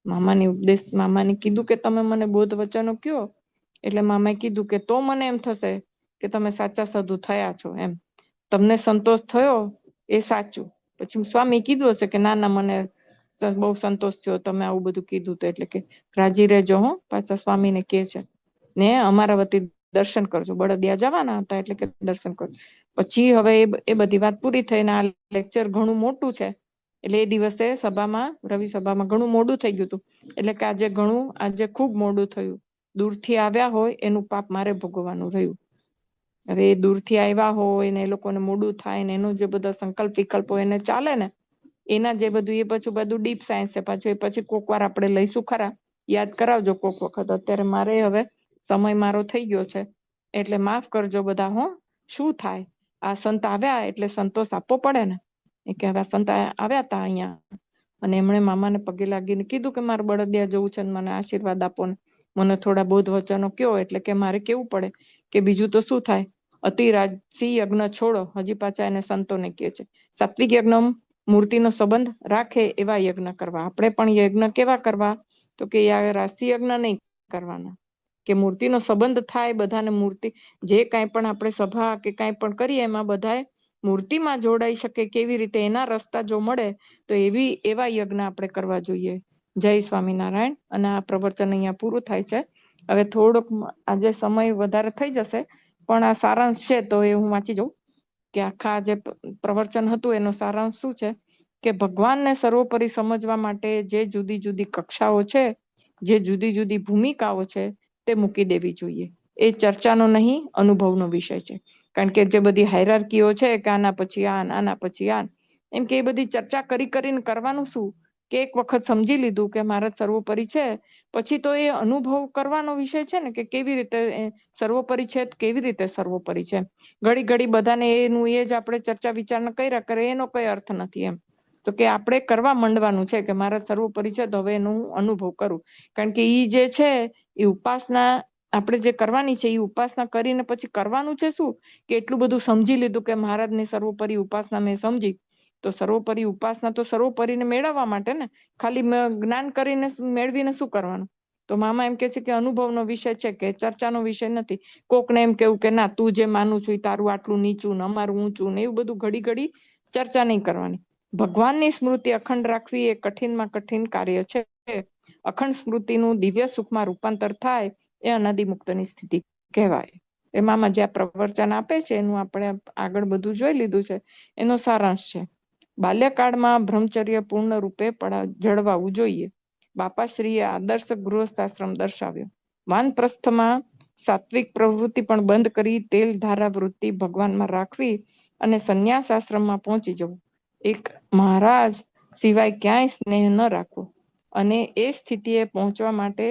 મામાને કીધું કે તમે મને બોધ વચનો કયો, એટલે મામાએ કીધું કે તો મને એમ થશે કે તમે સાચા સાધુ થયા છો એમ, તમને સંતોષ થયો એ સાચું. પછી સ્વામી કીધું હશે કે ના મને બહુ સંતોષ થયો, તમે આવું બધું કીધું તો, એટલે કે રાજી રહેજો હો, પાછા સ્વામીને કે છે ને અમારા વતી દર્શન કરજો. બળદિયા જવાના હતા એટલે કે દર્શન કરજો. પછી હવે એ બધી વાત પૂરી થઈને આ લેક્ચર ઘણું મોટું છે એટલે એ દિવસે સભામાં, રવિ સભામાં ઘણું મોડું થઈ ગયું હતું. એટલે કે આજે ખૂબ મોડું થયું. દૂરથી આવ્યા હોય એનું પાપ મારે ભોગવવાનું રહ્યું. હવે એ દૂરથી આવ્યા હોય ને એ લોકોને મોડું થાય ને એનું જે બધા સંકલ્પ વિકલ્પો એને ચાલે ને એના જે બધું એ પાછું બધું ડીપ સાયન્સ છે પાછું. એ પછી કોક વાર આપણે લઈશું ખરા, યાદ કરાવજો કોક વખત. અત્યારે મારે હવે સમય મારો થઈ ગયો છે એટલે માફ કરજો બધા હો. શું થાય, આ સંત આવ્યા એટલે સંતોષ આપવો પડે ને. એ કે હવે સંત આવ્યા તા અહીંયા અને એમણે મામાને પગે લાગીને કીધું કે મારે બળદિયા જવું છે, મને આશીર્વાદ આપો ને મને થોડા બોધ વચનો કયો. એટલે કે મારે કેવું પડે કે બીજું તો શું થાય, અતિ રાજસી યજ્ઞ છોડો. હજી પાછા એને સંતોને કહે છે સાત્વિક યજ્ઞ મૂર્તિનો સંબંધ રાખે એવા યજ્ઞ કરવા. આપણે પણ યજ્ઞ કેવા કરવા, તો કે રાશિ યજ્ઞ નહીં કરવાના, કે મૂર્તિનો સંબંધ થાય બધાને. મૂર્તિ જે કાંઈ પણ આપણે સભા કે કાંઈ પણ કરીએ એમાં બધાએ મૂર્તિમાં જોડાઈ શકે કેવી રીતે એના રસ્તા જો મળે તો એવા યજ્ઞ આપણે કરવા જોઈએ. જય સ્વામિનારાયણ. અને આ પ્રવચન અહીંયા પૂરું થાય છે. હવે થોડોક આજે સમય વધારે થઈ જશે પણ આ સારાંશ છે તો એ હું વાંચી જાઉં કે આખા જે પ્રવચન હતું એનો સારાંશ શું છે કે ભગવાનને સર્વોપરી સમજવા માટે જે જુદી જુદી કક્ષાઓ છે, જે જુદી જુદી ભૂમિકાઓ છે તે મૂકી દેવી જોઈએ. એ ચર્ચાનો નહીં, અનુભવનો વિષય છે. કારણ કે જે બધી હાયરાર્કીઓ છે કે આના પછી આના પછી એમ કે એ બધી ચર્ચા કરીને કરવાનું શું, કે એક વખત સમજી લીધું કે મારા સર્વોપરી છે પછી તો એ અનુભવ કરવાનો વિષય છે ને, કે કેવી રીતે સર્વોપરી છે, કેવી રીતે સર્વોપરી છે. ઘડી બધાને એનું એ જ આપણે ચર્ચા વિચારણા કર્યા કરે એનો કઈ અર્થ નથી એમ. તો કે આપણે કરવા માંડવાનું છે કે મારા સર્વોપરી છે તો હવે એનો હું અનુભવ કરું. કારણ કે ઈ જે છે એ ઉપાસના આપણે જે કરવાની છે એ ઉપાસના કરીને પછી કરવાનું છે શું, કે એટલું બધું સમજી લીધું કે મહારાજની સર્વોપરી ઉપાસના મેં સમજી, તો સર્વોપરી ઉપાસના તો સર્વોપરીને મેળવવા માટે ને, ખાલી જ્ઞાન કરીને મેળવીને શું કરવાનું. તો મામા એમ કે છે કે અનુભવનો વિષય છે, કે ચર્ચાનો વિષય નથી. કોકને એમ કેવું કે ના તું જે માનું છું તારું આટલું નીચું ને અમારું ઊંચું ને એવું બધું ઘડી ચર્ચા નહીં કરવાની. ભગવાનની સ્મૃતિ અખંડ રાખવી એ કઠિનમાં કઠિન કાર્ય છે. અખંડ સ્મૃતિનું દિવ્ય સુખમાં રૂપાંતર થાય એ અનાદિ મુક્તની સ્થિતિ કહેવાય. એમાં જે પ્રવચન આપે છે એનું આપણે આગળ બધું જોઈ લીધું છે, એનો સારાંશ છે. બાલ્યકાળમાં બ્રહ્મચર્ય પૂર્ણ રૂપે જળવાવું જોઈએ. બાપાશ્રીએ આદર્શ ગૃહસ્થાશ્રમ દર્શાવ્યો. વાનપ્રસ્થમાં સાત્વિક પ્રવૃત્તિ પણ બંધ કરી તેલ ધારા વૃત્તિ ભગવાનમાં રાખવી અને સંન્યાસ આશ્રમમાં પહોંચી જવું. એક મહારાજ સિવાય ક્યાંય સ્નેહ ન રાખવો. અને એ સ્થિતિએ પહોંચવા માટે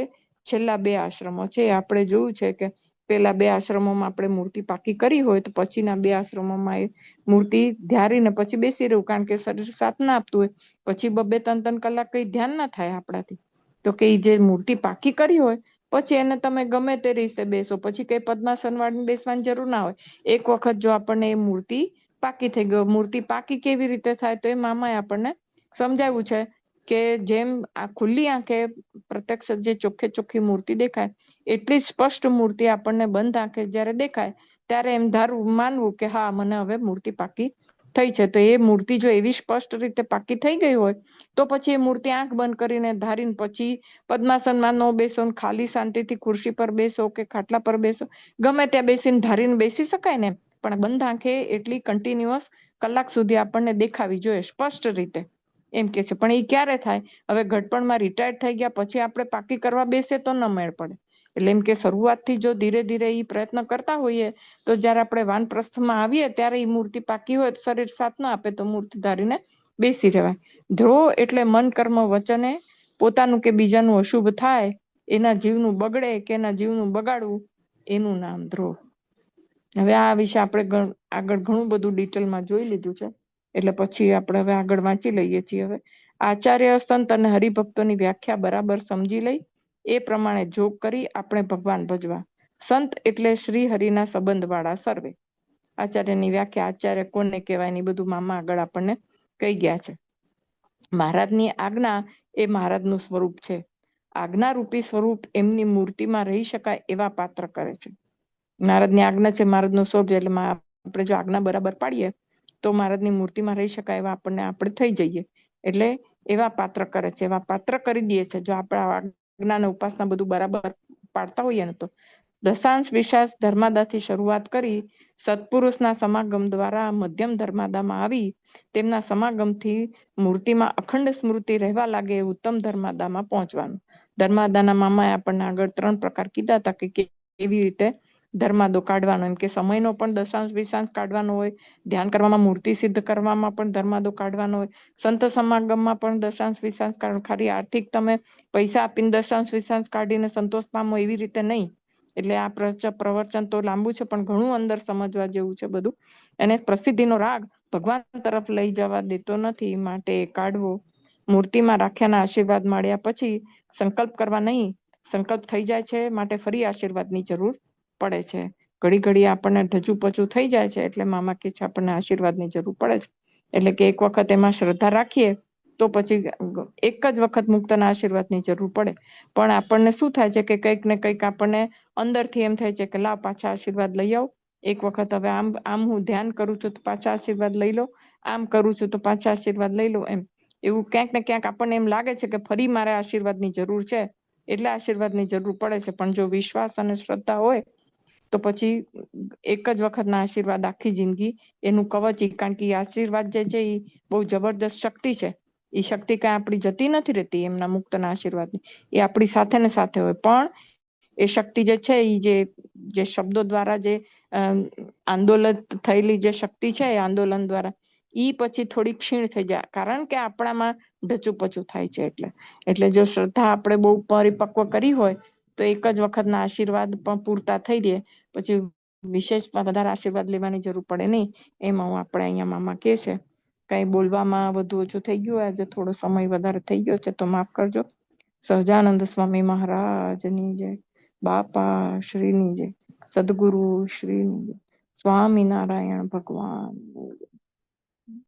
છેલ્લા 2 આશ્રમો છે. આપણે જોયું છે કે પેલા 2 આશ્રમોમાં આપણે મૂર્તિ પાકી કરી હોય તો પછીના 2 આશ્રમોમાં એ મૂર્તિ ધ્યારીને પછી બેસી રહ્યું, કારણ કે શરીર સાથ ના આપતું હોય. પછી 2-3 કલાક કઈ ધ્યાન ના થાય આપણાથી. તો કે જે મૂર્તિ પાકી કરી હોય પછી એને તમે ગમે તે રીતે બેસો, પછી કઈ પદ્માસન વાળીને બેસવાની જરૂર ના હોય. એક વખત જો આપણને એ મૂર્તિ પાકી થઈ ગયો. મૂર્તિ પાકી કેવી રીતે થાય તો એ મામાએ આપણને સમજાવ્યું છે કે જેમ આ ખુલ્લી આંખે પ્રત્યક્ષ જે ચોખ્ખી મૂર્તિ દેખાય એટલી સ્પષ્ટ મૂર્તિ આપણને બંધ આંખે જ્યારે દેખાય ત્યારે એમ માનવું કે હા મને હવે મૂર્તિ પાકી થઈ છે. તો એ મૂર્તિ જો એવી સ્પષ્ટ રીતે પાકી થઈ ગઈ હોય તો પછી એ મૂર્તિ આંખ બંધ કરીને ધારીને પછી પદ્માસનમાં ન બેસો, ખાલી શાંતિથી ખુરશી પર બેસો કે ખાટલા પર બેસો, ગમે ત્યાં બેસીને ધારીને બેસી શકાય ને, પણ બંધ આંખે એટલી કન્ટિન્યુઅસ કલાક સુધી આપણને દેખાવી જોઈએ સ્પષ્ટ રીતે. એમ કે છે. પણ એ ક્યારે થાય? હવે ઘટપણમાં રિટાયર્ડ થઈ ગયા પછી આપણે પાકી કરવા બેસે તો ન મેળ પડે. એટલે એમ કે શરૂઆતથી જો ધીરે ધીરે એ પ્રયત્ન કરતા હોઈએ તો જયારે આપણે વાનપ્રસ્થમાં આવીએ ત્યારે એ મૂર્તિ પાકી હોય, શરીર સાથ ના આપે તો મૂર્તિ ધારીને બેસી રહેવાય. ધ્રોહ એટલે મન, કર્મ, વચને પોતાનું કે બીજાનું અશુભ થાય, એના જીવનું બગડે કે એના જીવનું બગાડવું, એનું નામ ધ્રોહ. હવે આ વિશે આપણે આગળ ઘણું બધું ડિટેલમાં જોઈ લીધું છે, એટલે પછી આપણે હવે આગળ વાંચી લઈએ છીએ. હવે આચાર્ય, સંત અને હરિભક્તોની વ્યાખ્યા બરાબર સમજી લઈ એ પ્રમાણે જોગ કરી આપણે ભગવાન ભજવા. સંત એટલે શ્રી હરિના સંબંધ વાળા સર્વે. આચાર્યની વ્યાખ્યા, આચાર્ય કોને કહેવાય ની બધું મામા આગળ આપણને કહી ગયા છે. મહારાજની આજ્ઞા એ મહારાજનું સ્વરૂપ છે. આજ્ઞારૂપી સ્વરૂપ એમની મૂર્તિમાં રહી શકાય એવા પાત્ર કરે છે. મહારાજની આજ્ઞા છે, મહારાજનો સ્વરૂપ, એટલે આપણે જો આજ્ઞા બરાબર પાડીએ તો મહારાજની મૂર્તિમાં રહી શકાય એવા આપણે થઈ જઈએ. એટલે એવા પાત્ર કરે છે, એવા પાત્ર કરી દઈએ છે. જો આપણે આજ્ઞાને ઉપાસના બધું બરાબર પાડતા હોઈએ ને તો દશાંશ વિશાંશ ધર્માદાથી શરૂઆત કરી સત્પુરુષના સમાગમ દ્વારા મધ્યમ ધર્માદામાં આવી તેમના સમાગમથી મૂર્તિમાં અખંડ સ્મૃતિ રહેવા લાગે એ ઉત્તમ ધર્માદામાં પહોંચવાનું. ધર્માદાના મામાએ આપણને આગળ 3 પ્રકાર કીધા હતા કે કેવી રીતે ધર્માદો કાઢવાનો. એમ કે સમયનો પણ દશાંશ વિશાંશ કાઢવાનો હોય, ધ્યાન કરવામાં, મૂર્તિ સિદ્ધ કરવામાં પણ ધર્માદો કાઢવાનો હોય, સંત સમાગમમાં પણ દશાંશ વિશાંશ કાઢવાનો. ખાલી આર્થિક તમે પૈસા આપીને દશાંશ વિશાંશ કાઢીને સંતોષ પામો એવી રીતે નહીં. એટલે આ પ્રવચન તો લાંબુ છે, પણ ઘણું અંદર સમજવા જેવું છે બધું. એને પ્રસિદ્ધિનો રાગ ભગવાન તરફ લઈ જવા દેતો નથી, માટે કાઢવો. મૂર્તિમાં રાખ્યાના આશીર્વાદ મળ્યા પછી સંકલ્પ કરવા નહીં, સંકલ્પ થઈ જાય છે, માટે ફરી આશીર્વાદની જરૂર પડે છે. ઘડી ઘડી આપણને ઢચું પચું થઈ જાય છે, એટલે મામા કે છે આપણને આશીર્વાદની જરૂર પડે છે. એટલે કે એક વખત એમાં શ્રદ્ધા રાખીએ તો પછી એક જ વખત મુક્તના આશીર્વાદની જરૂર પડે. પણ આપણને શું થાય છે કે કંઈક ને કંઈક આપણને અંદરથી એમ થાય છે કે લાવ પાછા આશીર્વાદ લઈ આવ. એક વખત હવે આમ હું ધ્યાન કરું છું તો પાછા આશીર્વાદ લઈ લો, આમ કરું છું તો પાછા આશીર્વાદ લઈ લો. એમ એવું ક્યાંક ને ક્યાંક આપણને એમ લાગે છે કે ફરી મારે આશીર્વાદની જરૂર છે, એટલે આશીર્વાદની જરૂર પડે છે. પણ જો વિશ્વાસ અને શ્રદ્ધા હોય તો પછી એક જ વખતના આશીર્વાદ આખી જિંદગી એનું કવચ. કારણ કે આશીર્વાદ જે છે એ બહુ જબરદસ્ત શક્તિ છે. એ શક્તિ કાંઈ આપણી જતી નથી રહેતી. એમના મુક્તના આશીર્વાદની એ આપણી સાથે ને સાથે હોય. પણ એ શક્તિ જે છે એ જે શબ્દો દ્વારા જે આંદોલન થયેલી જે શક્તિ છે, એ આંદોલન દ્વારા ઈ પછી થોડી ક્ષીણ થઈ જાય, કારણ કે આપણામાં ઢચું પચું થાય છે. એટલે જો શ્રદ્ધા આપણે બહુ પરિપક્વ કરી હોય તો એક જ વખતના આશીર્વાદ પણ પૂરતા થઈ દે, પછી વિશેષ વધારે આશીર્વાદ લેવાની જરૂર પડે નહીં. એમાં આપણે અહીંયા મામા કે છે. કઈ બોલવામાં વધુ ઓછું થઈ ગયું, આજે થોડો સમય વધારે થઈ ગયો છે તો માફ કરજો. સહજાનંદ સ્વામી મહારાજની જય, બાપા શ્રીની જય, સદગુરુ શ્રીની જય, સ્વામિનારાયણ ભગવાન.